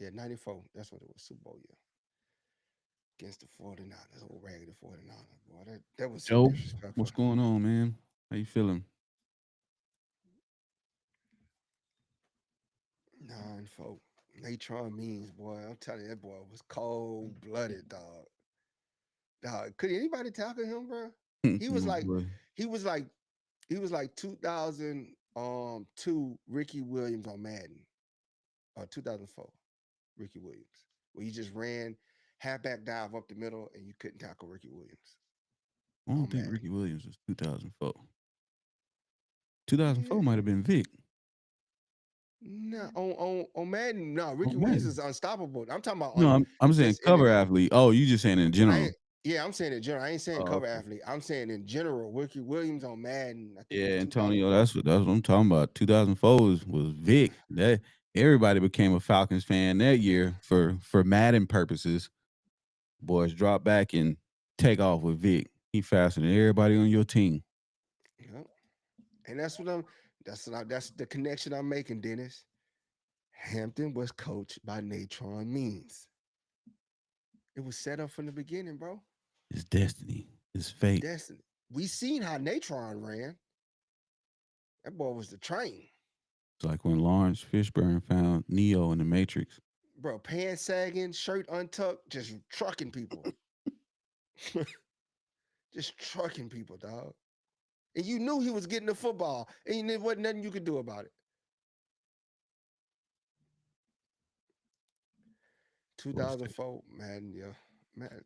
Yeah, 94. That's what it was. Super Bowl year against the 49ers. Old raggedy 49ers. Boy, that was so Joe, disrespectful. what's going on, man? How you feeling? 9-4. Natron Means, boy. I'm telling you, that boy was cold blooded, dog. Dog. Could anybody tackle him, bro? He was Oh like, boy. he was like, he was like 2002 Ricky Williams on Madden, or 2004 Ricky Williams, where you just ran halfback dive up the middle and you couldn't tackle Ricky Williams I don't on think Madden. Ricky Williams was 2004. 2004 Yeah. might have been Vic. No, on Madden, no, Oh Ricky Williams man. is unstoppable. I'm talking about No, on I'm saying just in cover the athlete. Oh, you just saying in I general. ain't, yeah, I'm saying in general. I ain't saying Oh, cover okay. athlete. I'm saying in general. Ricky Williams on Madden, I think it Yeah, was Antonio. 2004. That's what I'm talking about. 2004 was Vic. That everybody became a Falcons fan that year for Madden purposes. Boys drop back and take off with Vic. He faster than everybody on your team. Yep. And that's the connection I'm making, Dennis. Hampton was coached by Natron Means. It was set up from the beginning, bro. It's destiny. It's fate. Destiny. We seen how Natron ran. That boy was the train. It's like when Lawrence Fishburne found Neo in the Matrix. Bro, pants sagging, shirt untucked, just trucking people. Just trucking people, dog. And you knew he was getting the football, and there wasn't nothing you could do about it. Boy say, 2004, man, yeah. Man, I'm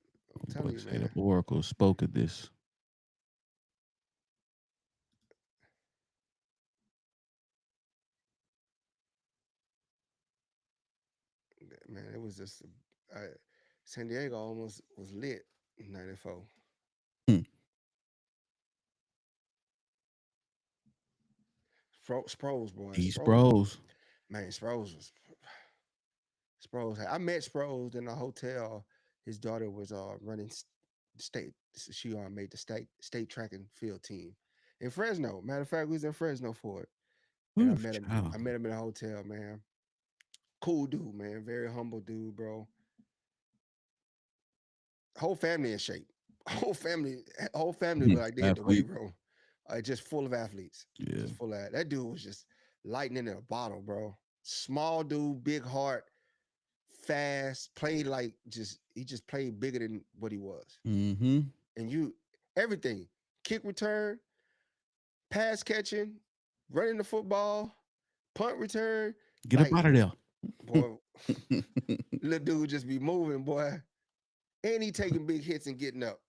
boy telling you, say the man. Oracle spoke of this. Man, it was just uh, San Diego almost was lit in '94. Hmm. Sproles, boy, These Sproles, bros. man, Sproles. I met Sproles in a hotel. His daughter was running state. She made the state track and field team in Fresno. Matter of fact, we was in Fresno for it, and Ooh, child. I met him in a hotel, man. Cool dude, man. Very humble dude, bro. Whole family in shape. Whole family look like they hit the weight Athlete. room. Just full of athletes. Yeah. Just full of that dude was just lightning in a bottle, bro. Small dude, big heart, fast, played like just he just played bigger than what he was. Mm-hmm. And you everything, kick return, pass catching, running the football, punt return, Get up like out of there. boy, little dude just be moving, boy. And he taking big hits and getting up.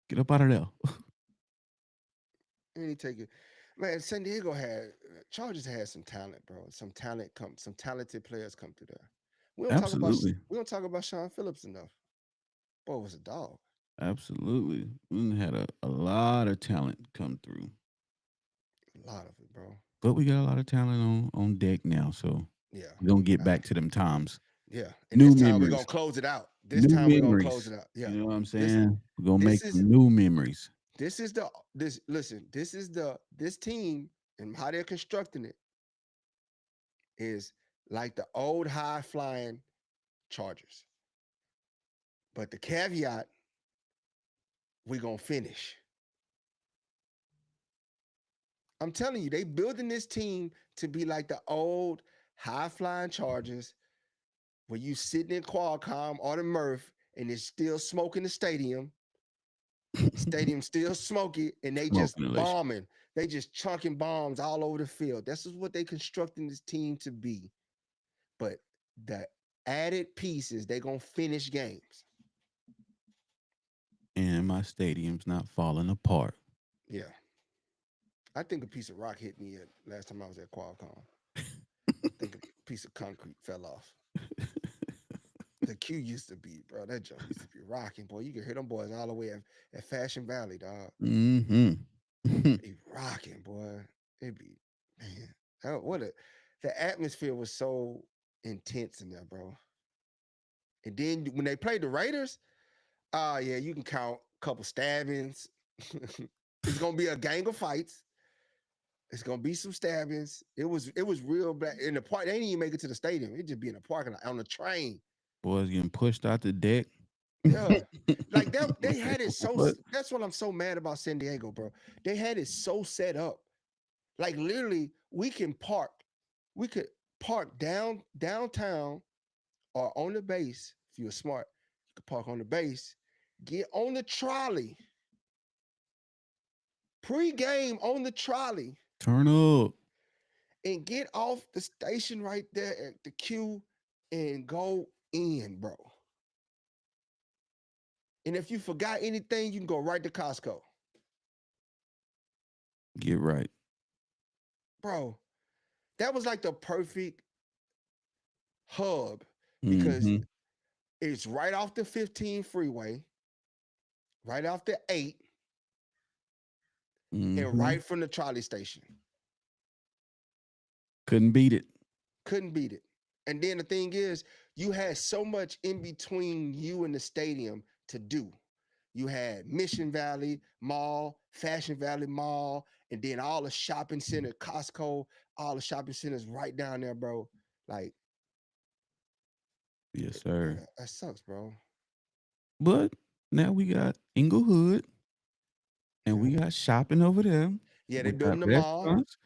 Get up out of there. And he taking man, San Diego had Chargers had some talent, bro. Some talented players come through there. Absolutely. We don't talk about Sean Phillips enough. Boy was a dog. Absolutely. We had a lot of talent come through. A lot of it, bro. But we got a lot of talent on deck now. So Yeah. we're gonna get Uh, back to them times. yeah. And New this time we're gonna memories. close it out. This New time we're gonna close memories. it out. Yeah. You know what I'm This saying? We're gonna this make is some new memories. this is the this listen, this team and how they're constructing it is like the old high flying Chargers. But the caveat, we're gonna finish. I'm telling you, they building this team to be like the old high flying Chargers, where you sitting in Qualcomm or the Murph and it's still smoking the stadium. Stadium still smoky, and they just Smoking relation. bombing. They just chunking bombs all over the field. This is what they constructing this team to be. But the added pieces, they gonna finish games. And my stadium's not falling apart. Yeah. I think a piece of rock hit me last time I was at Qualcomm. I think a piece of concrete fell off. The Q used to be, bro. That joint used to be rocking, boy. You could hear them boys all the way at Fashion Valley, dog. Mm-hmm. Be rocking, boy. It'd be, man. The atmosphere was so intense in there, bro. And then when they played the Raiders, yeah, you can count a couple stabbings. It's gonna be a gang of fights. It's gonna be some stabbings. It was real bad in the park. They didn't even make it to the stadium. It just be in the parking lot on the train. Boys getting pushed out the deck. Yeah. Like that, they had it so. What? That's what I'm so mad about San Diego, bro. They had it so set up. Like literally, we could park downtown or on the base. If you're smart, you could park on the base, get on the trolley, pre-game on the trolley, Turn up. and get off the station right there at the queue and go in, bro. And if you forgot anything, you can go right to Costco. Get right. Bro, that was like the perfect hub because Mm-hmm. it's right off the 15 freeway, right off the 8, and Mm-hmm. right from the trolley station. Couldn't beat it. Couldn't beat it. And then the thing is, you had so much in between you and the stadium to do. You had Mission Valley Mall, Fashion Valley Mall, and then all the shopping center, Costco, all the shopping centers right down there, bro. Like, Yes, sir. yeah, that sucks, bro. But now we got Inglewood and Yeah. we got shopping over there. Yeah, We they're got building the mall, restaurants.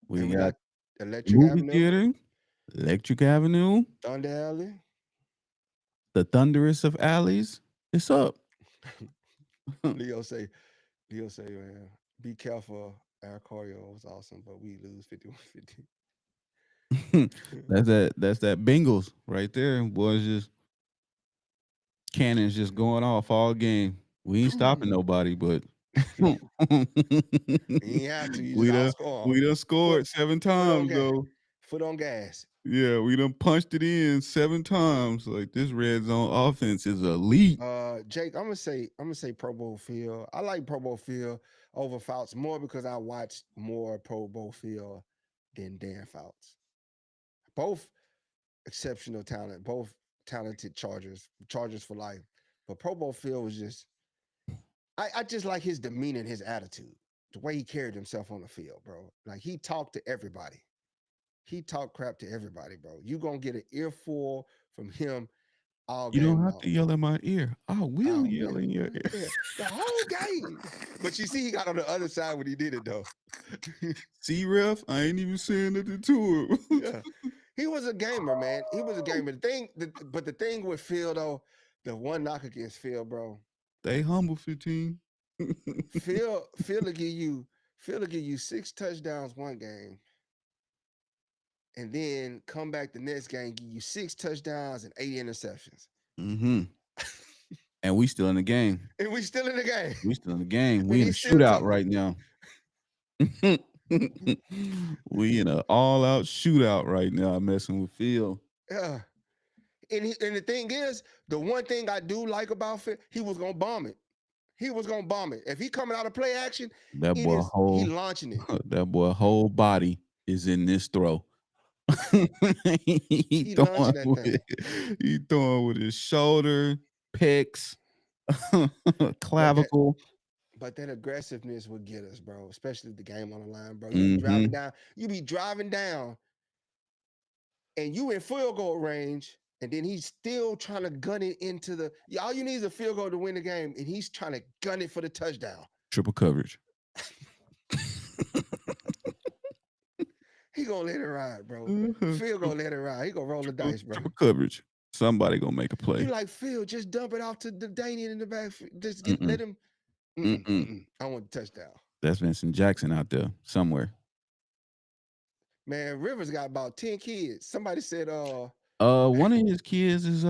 and We we got got Electric movie Avenue, theater, Electric Avenue, Thunder Alley. the thunderous of alleys. It's up. Leo say, man, be careful. Our choreo was awesome, but we lose 51-50. That's that Bengals right there. Boys just cannons just going off all game. We ain't stopping nobody, but You ain't have to. You just we done outscore 'em. we done Foot, scored 7 foot on times gas. though. Foot on gas. Yeah, we done punched it in 7 times. Like this red zone offense is elite. Jake, I'm gonna say Pro Bowl field. I like Pro Bowl field over Fouts more because I watched more Pro Bowl field than Dan Fouts. Both exceptional talent, both talented Chargers for life. But Pro Bowl field was just I just like his demeanor and his attitude, the way he carried himself on the field, bro. Like he talked to everybody. He talked crap to everybody, bro. You gonna get an earful from him all You don't game have long. to yell in my ear. I will Oh yell man, in your ear. yeah, the whole game. But you see, he got on the other side when he did it, though. See, ref, I ain't even saying nothing to him. Yeah, he was a gamer, man. He was a gamer. But the thing with Phil, though, the one knock against Phil, bro. Stay humble, 15. Phil will give you 6 touchdowns one game, and then come back the next game, give you 6 touchdowns and 8 interceptions. Mm-hmm. And we still in the game. And we still in the game. We still in the game. And We in a he's still shootout talking. right now. We in an all-out shootout right now, messing with Phil. Yeah. And the thing is, the one thing I do like about Phil, he was gonna bomb it. He was gonna bomb it. If he coming out of play action, That he boy launching it. that boy whole body is in this throw. he launching that throwing with his shoulder, pecs, clavicle. But that aggressiveness would get us, bro. Especially the game on the line, bro. Mhm. You be driving down, and you in field goal range, and then he's still trying to gun it into the. All you need is a field goal to win the game, and he's trying to gun it for the touchdown. Triple coverage. He gonna let it ride, bro. Mhm. Phil gonna let it ride. He gonna roll the dice, bro. Triple coverage. Somebody gonna make a You play. like Phil? Just dump it off to the Danian in the back. Just Mm-mm. let him. Mm-mm. I want the touchdown. That's Vincent Jackson out there somewhere. Man, Rivers got about 10 kids. Somebody said One of his kids is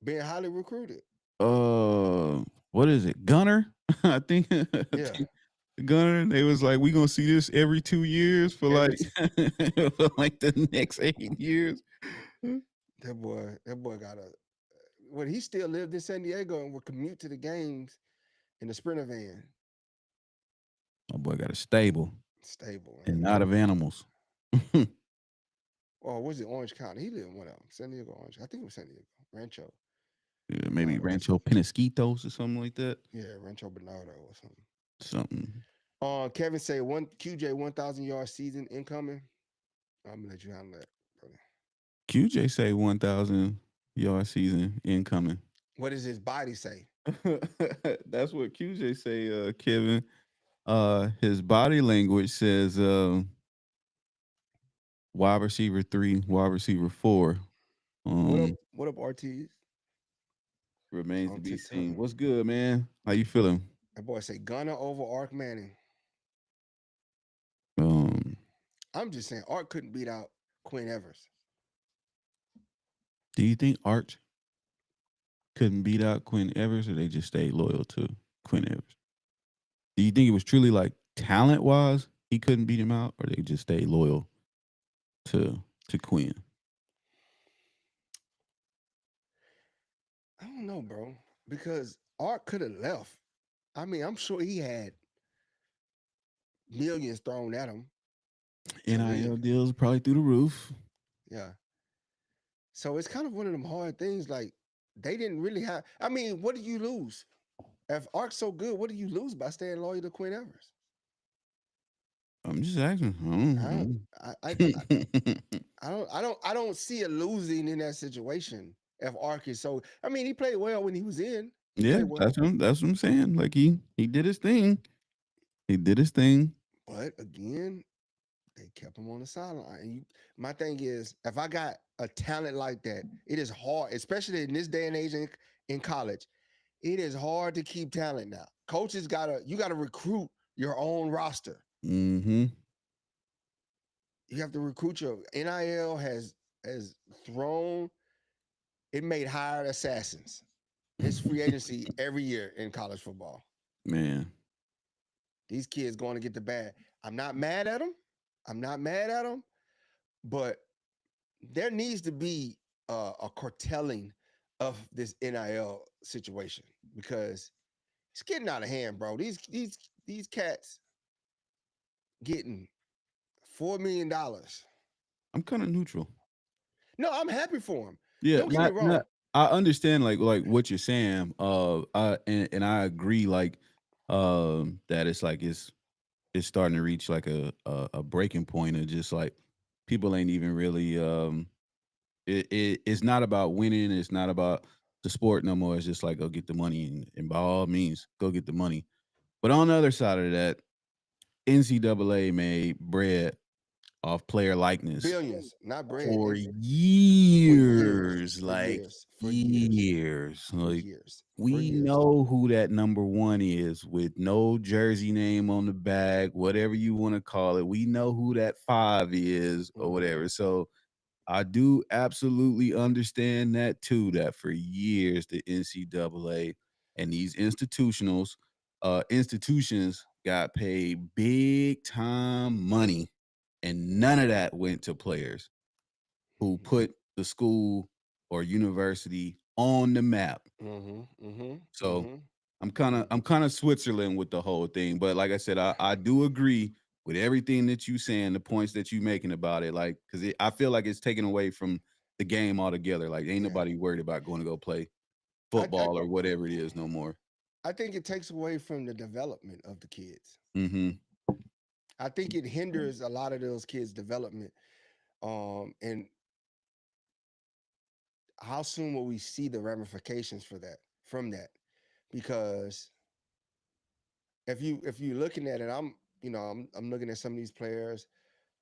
being highly recruited. uh what is it? Gunner? I think Yeah. Gunner. They was like, we gonna see this every 2 years for Every like t- for like the next 8 years. that boy got a well, he still lived in San Diego and would commute to the games in the Sprinter van. My boy got a stable Stable, and man. not of animals. Yeah, Or was it Orange County? He lived in one of them. San Diego, Orange. I think it was San Diego. Rancho. maybe Rancho Penasquitos or something like that. Yeah, Rancho Bernardo or something. Something. Kevin say one QJ 1,000 yard season incoming. I'm gonna let you handle that, brother. QJ say 1,000 yard season incoming. What does his body say? That's what QJ say, Kevin. His body language says wide receiver 3, wide receiver 4. What up? Um, What up, RTs remains to on be TikTok? seen. What's good, man? How you feeling? That boy say Gunner over Ark Manning. Um, I'm just saying Ark couldn't beat out Quinn Evers. do you think Arch couldn't beat out Quinn Evers, or they just stayed loyal to Quinn Evers? Do you think it was truly like talent wise he couldn't beat him out, or they just stayed loyal to Quinn? I don't know, bro, because Ark could have left. I mean, I'm sure he had millions thrown at him to NIL leave. deals probably through the roof. Yeah. So it's kind of one of them hard things. Like they didn't really have. I mean, what do you lose if Ark's so good? What do you lose by staying loyal to Quinn Evers? I'm just asking. I don't see a losing in that situation. If Ark is so, I mean, he played well when he was in. He Yeah, played well, that's what I'm saying. Like he did his thing. He did his thing. but again, they kept him on the sideline. And my thing is, if I got a talent like that, it is hard, especially in this day and age in college. It is hard to keep talent now. Coaches you gotta recruit your own roster. Mm-hmm. You have to recruit your NIL has thrown it made hired assassins. It's free agency every year in college football. Man. These kids going to get the bag. I'm not mad at them. I'm not mad at them, but there needs to be a curtailing of this NIL situation because it's getting out of hand, bro. These cats getting $4 million. I'm kind of neutral. No, I'm happy for him. Yeah, Don't get me not wrong. I understand like what you're saying. And I agree like that it's like it's starting to reach like a breaking point of just like people ain't even really it's not about winning, it's not about the sport no more. It's just like go get the money and by all means go get the money. But on the other side of that, NCAA made bread off player likeness Billions, not bread. for For years, years, for like years, for years, years. for Like years, for we years. know who that number one is with no jersey name on the bag, whatever you want to call it. We know who that 5 is or Mhm. whatever. So I do absolutely understand that too, that for years the NCAA and these institutions got paid big time money and none of that went to players who put the school or university on the map. Mhm. Mhm. So Mhm. I'm kind of Switzerland with the whole thing. But like I said, I do agree with everything that you saying, the points that you making about it. Like, because I feel like it's taken away from the game altogether. Like, ain't Yeah. nobody worried about going to go play I, I football or whatever it is no more. I think it takes away from the development of the kids. Mm-hmm. I think it hinders a lot of those kids' development. And how soon will we see the ramifications for that from that? Because if you're looking at it, I'm looking at some of these players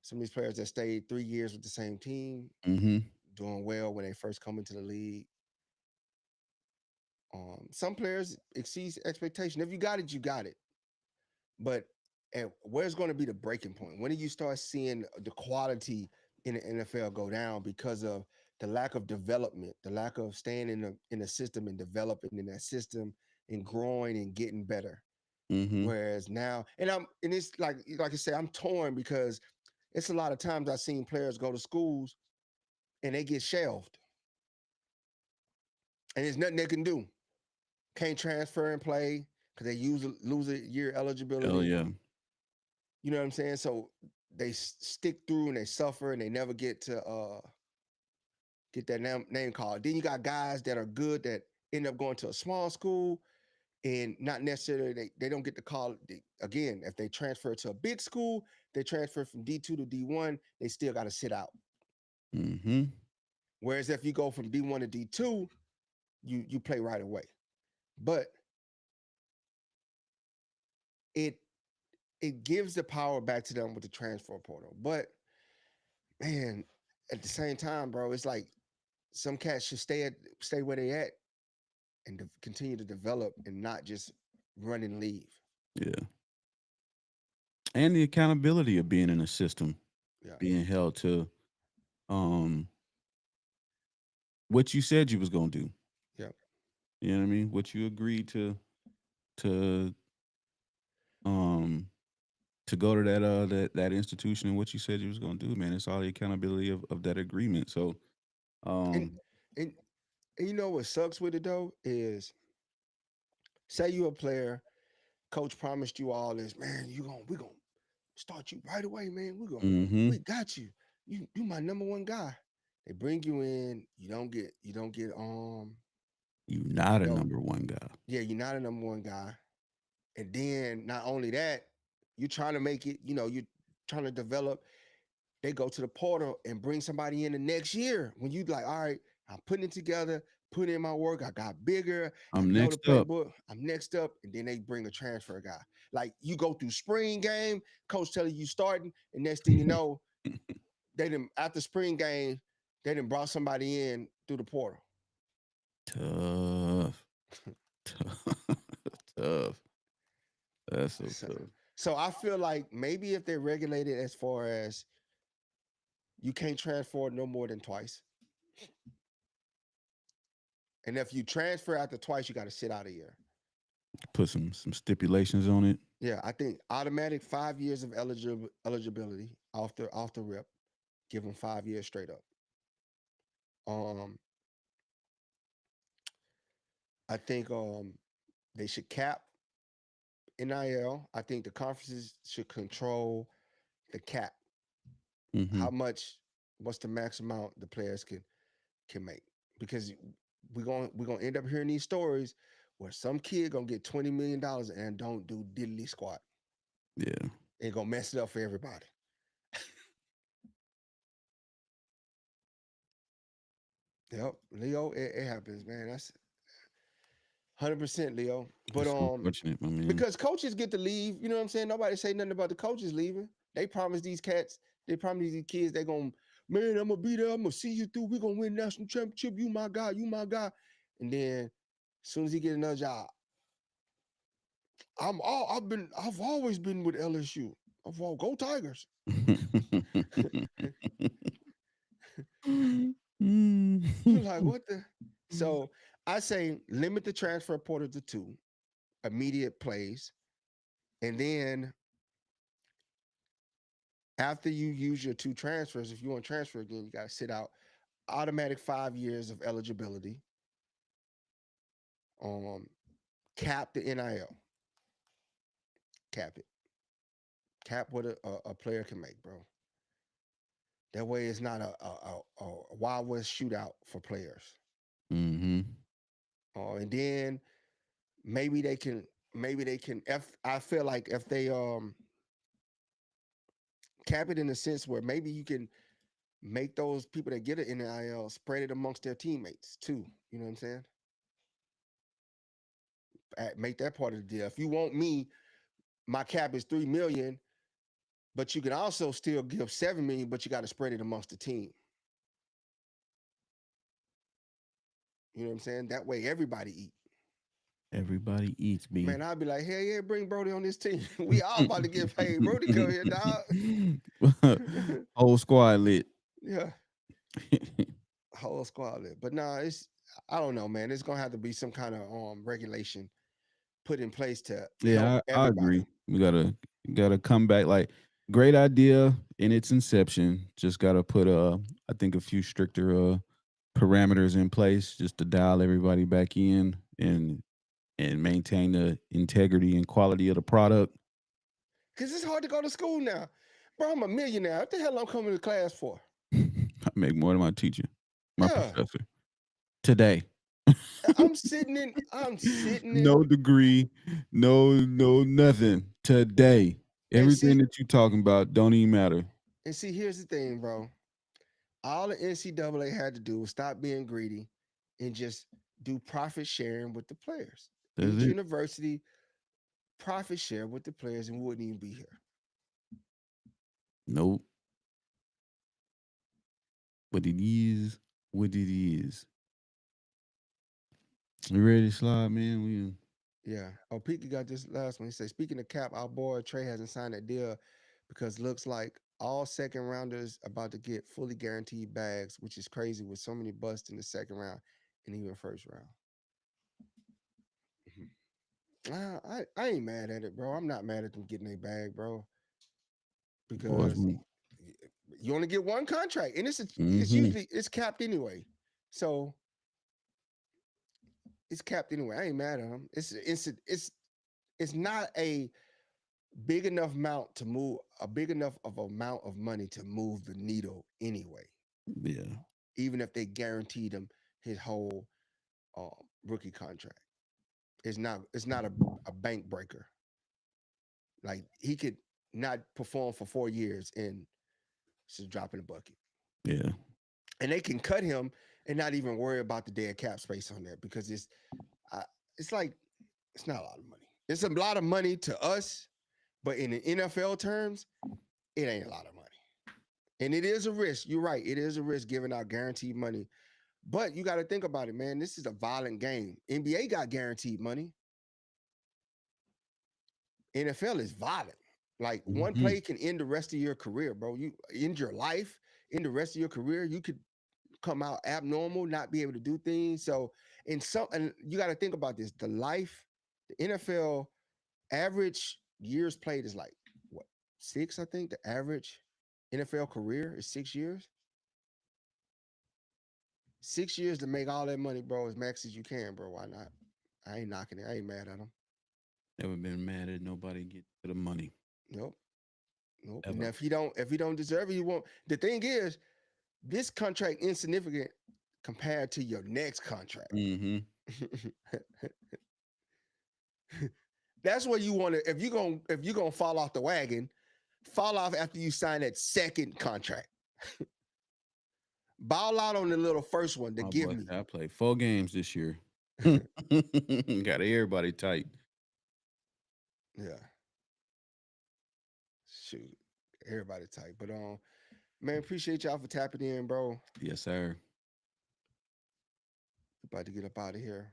that stayed 3 years with the same team, Mm-hmm. doing well when they first come into the league. Some players exceed expectation. If you got it, you got it. But And where's going to be the breaking point? When do you start seeing the quality in the NFL go down because of the lack of development, the lack of staying in the system and developing in that system and growing and getting better? Mm-hmm. Whereas now, and it's like I said, I'm torn because it's a lot of times I've seen players go to schools and they get shelved, and there's nothing they can do. Can't transfer and play because they lose a year Hell eligibility. yeah. You know what I'm saying? So they stick through and they suffer and they never get that name called. Then you got guys that are good that end up going to a small school and not necessarily they don't get the call. Again, if they transfer to a big school, they transfer from D2 to D1, they still got to sit out. Mm-hmm. Whereas if you go from D1 to D2, you play right away. But it it gives the power back to them with the transfer portal. But man, at the same time, bro, it's like some cats should stay where they at and continue to develop and not just run and leave. Yeah. And the accountability of being in a system, Yeah, being held to um what you said you was gonna do. yeah. You know what I mean? What you agreed to um to go to that institution and what you said you was gonna do, man. It's all the accountability of that agreement. So And um and and you know what sucks with it though is say you're a player, coach promised you all this, man. We gonna start you right away, man. mm-hmm. We got you. You my number one guy. They bring you in. You don't get You not a yo number one guy. yeah, you're not a number one guy. And then not only that, you're trying to make it, you're trying to develop. They go to the portal and bring somebody in the next year when you like, all right, I'm putting it together, putting in my work. I got bigger. I I'm know the next up. playbook. I'm next up. And then they bring a transfer guy. Like you go through spring game, coach telling you starting, and next thing you know, they didn't after spring game, they didn't brought somebody in through the portal. Tough. Tough. Tough. That's so So, tough. so I feel like maybe if they're regulated as far as you can't transfer no more than twice. And if you transfer after twice, you got to sit out a year. Put some stipulations on it. Yeah, I think automatic 5 years of eligibility off the rip. Give them 5 years straight up. Um, I think they should cap NIL. I think the conferences should control the cap. Mm-hmm. How much? What's the max amount the players can make? Because we're gonna end up hearing these stories where some kid gonna get $20 million and don't do diddly squat. Yeah. And gonna mess it up for everybody. Yep, Leo, it happens, man. That's 100% Leo. But It's unfortunate, my man. because coaches get to leave, you know what I'm saying? Nobody say nothing about the coaches leaving. They promise these cats, they promise these kids they're gonna, man, I'm gonna be there, I'm gonna see you through, we're gonna win national championship. You my guy, you my guy. And then as soon as he get another job, I've always been with LSU. Go Tigers. You're like, what the? So I say limit the transfer portal to two immediate plays. And then after you use your two transfers, if you want to transfer again, you got to sit out automatic 5 years of eligibility. Um, Cap the NIL, cap it, cap what a player can make, bro. That way, it's not a Wild West shootout for players. mm-hmm. And then maybe they can, If I feel like if they cap it in a sense where maybe you can make those people that get it in the NIL spread it amongst their teammates too. You know what I'm saying? Make that part of the deal. If you want me, my cap is 3 million, but you can also still give 7 million, but you got to spread it amongst the team. You know what I'm saying? That way everybody eat. Everybody eats, B. Man, I'd be like, hell yeah, bring Brody on this team. We all about to get paid. Brody, come here, dog. Whole squad lit. Yeah, whole squad lit. But nah, it's I don't know, man. It's gonna have to be some kind of regulation put in place to help Yeah, I everybody. agree. We gotta come back. Like, great idea in its inception. Just gotta put I think a few stricter parameters in place just to dial everybody back in and maintain the integrity and quality of the product. Cause it's hard to go to school now. Bro, I'm a millionaire. What the hell I'm coming to class for? I make more than my teacher, my Yeah. professor. Today. I'm sitting in No degree, no nothing. Today. and Everything that you talking about don't even matter. see, here's the thing, bro. All the NCAA had to do was stop being greedy and just do profit sharing with the players. That's Each it. university profit share with the players and we wouldn't even be here. Nope. But it is what it is. You ready to slide, man? Yeah. Oh, Pete got this last one. He said, speaking of cap, our boy Trey hasn't signed that deal because looks like all second rounders about to get fully guaranteed bags, which is crazy with so many busts in the second round and even first round. I ain't mad at it, bro. I'm not mad at them getting a bag, bro, boys. because you only get one contract, and it's Mm-hmm. usually it's capped anyway. So it's capped anyway. I ain't mad at them. It's not a big enough amount to move a big enough of amount of money to move the needle anyway. Yeah. Even if they guaranteed him his whole rookie contract, it's not a bank breaker. Like he could not perform for 4 years and just drop in the bucket. Yeah. And they can cut him and not even worry about the dead cap space on that because uh, it's like it's not a lot of money. It's a lot of money to us, but in the NFL terms, it ain't a lot of money. And it is a risk. You're right. It is a risk giving out guaranteed money. But you got to think about it, man. This is a violent game. NBA got guaranteed money. NFL is violent. Like one Mm-hmm. play can end the rest of your career, bro. You end your life, in the rest of your career. You could come out abnormal, not be able to do things. So, and you got to think about this: the NFL average years played is like what 6? I think the average NFL career is 6 years. 6 years to make all that money, bro, as max as you can, bro. Why not? I ain't knocking it. I ain't mad at them. Never been mad at nobody get to the money. Nope, nope. And Ever. if he don't deserve it, he won't. The thing is, this contract insignificant compared to your next contract. Mm-hmm. That's where you want to. If you're gonna fall off the wagon, fall off after you sign that second contract. Ball out on the little first one to My give boy me. said I played 4 games this year. Got everybody tight. Yeah, shoot, everybody tight. But man, appreciate y'all for tapping in, bro. Yes, sir. About to get up out of here.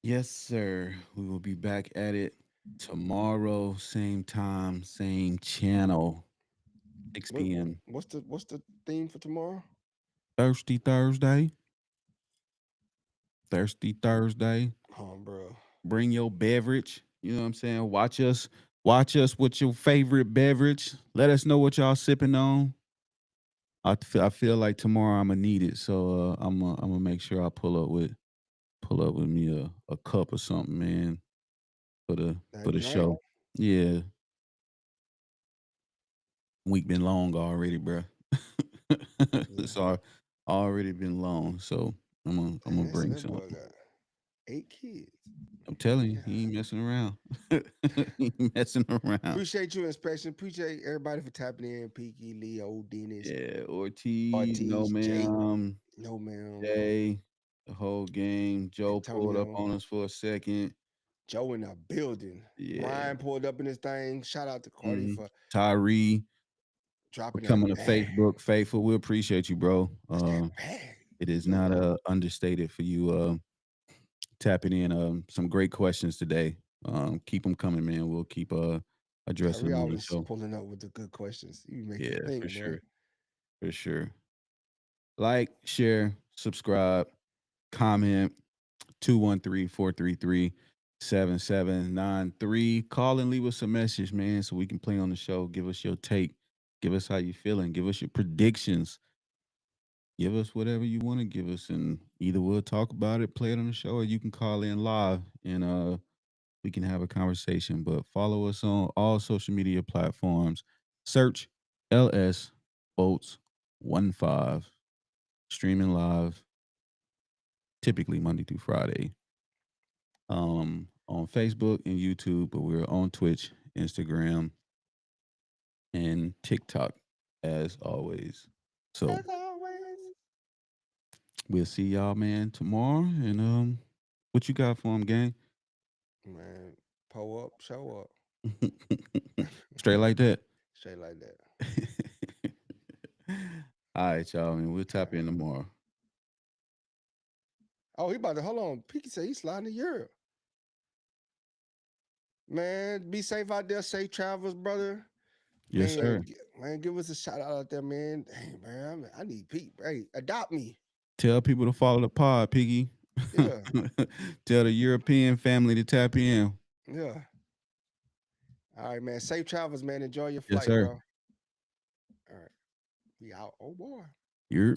Yes, sir. We will be back at it tomorrow, same time, same channel, 6 What, p.m. what's the theme for tomorrow? Thirsty Thursday. Thirsty Thursday. Oh, bro. Bring your beverage. You know what I'm saying? Watch us with your favorite beverage. Let us know what y'all sipping on. I feel like tomorrow I'm gonna need it, so I'm gonna make sure I pull up with me a cup or something, man, for the That for the drink. show. Yeah, week been long already, bro. Yeah. It's already been long, so I'm gonna Man, listen, bring that boy something. got 8 kids. I'm telling you, Yeah. he ain't messing around. He ain't messing around. Appreciate you, inspection. Appreciate everybody for tapping in. Peaky, Leo, Dennis, Yeah, Ortiz, no Ortiz, Jake, ma'am, No Man, Jay, the whole game. Joe pulled up Antonio, on us for a second. Joe in the building. Yeah. Brian pulled up in his thing. Shout out to Cardi hmm for Tyree for dropping that coming to bag. Facebook. Faithful, we appreciate you, bro. What's that bag? It is Look not like understated for you tapping in. Some great questions today. Keep them coming, man. We'll keep addressing We them on the always show. pulling up with the good questions. You make me Yeah, think, for boy. sure, for sure. Like, share, subscribe, comment. 213-433-7793. Call and leave us a message, man, so we can play on the show. Give us your take. Give us how you feeling. Give us your predictions. Give us whatever you want to give us, and either we'll talk about it, play it on the show, or you can call in live and we can have a conversation. But follow us on all social media platforms. Search LS Boats 15, streaming live, typically Monday through Friday. On Facebook and YouTube, but we're on Twitch, Instagram, and TikTok as always. So As always. we'll see y'all, man, tomorrow. And what you got for them, gang? Man, pull up, show up. Straight like that. Straight like that. All right, y'all. And we'll All tap right. in tomorrow. Oh, he about to hold on. Pinky said he's sliding to Europe. Man, be safe out there. Safe travels, brother. Yes, Man, sir. man, give us a shout out there, man. Hey, man, I need Pete. Hey, adopt me. Tell people to follow the pod, Piggy. Yeah, Tell the European family to tap in. yeah. All right, man. Safe travels, man. Enjoy your Yes, flight, sir. bro. All right. We out. Oh boy. You're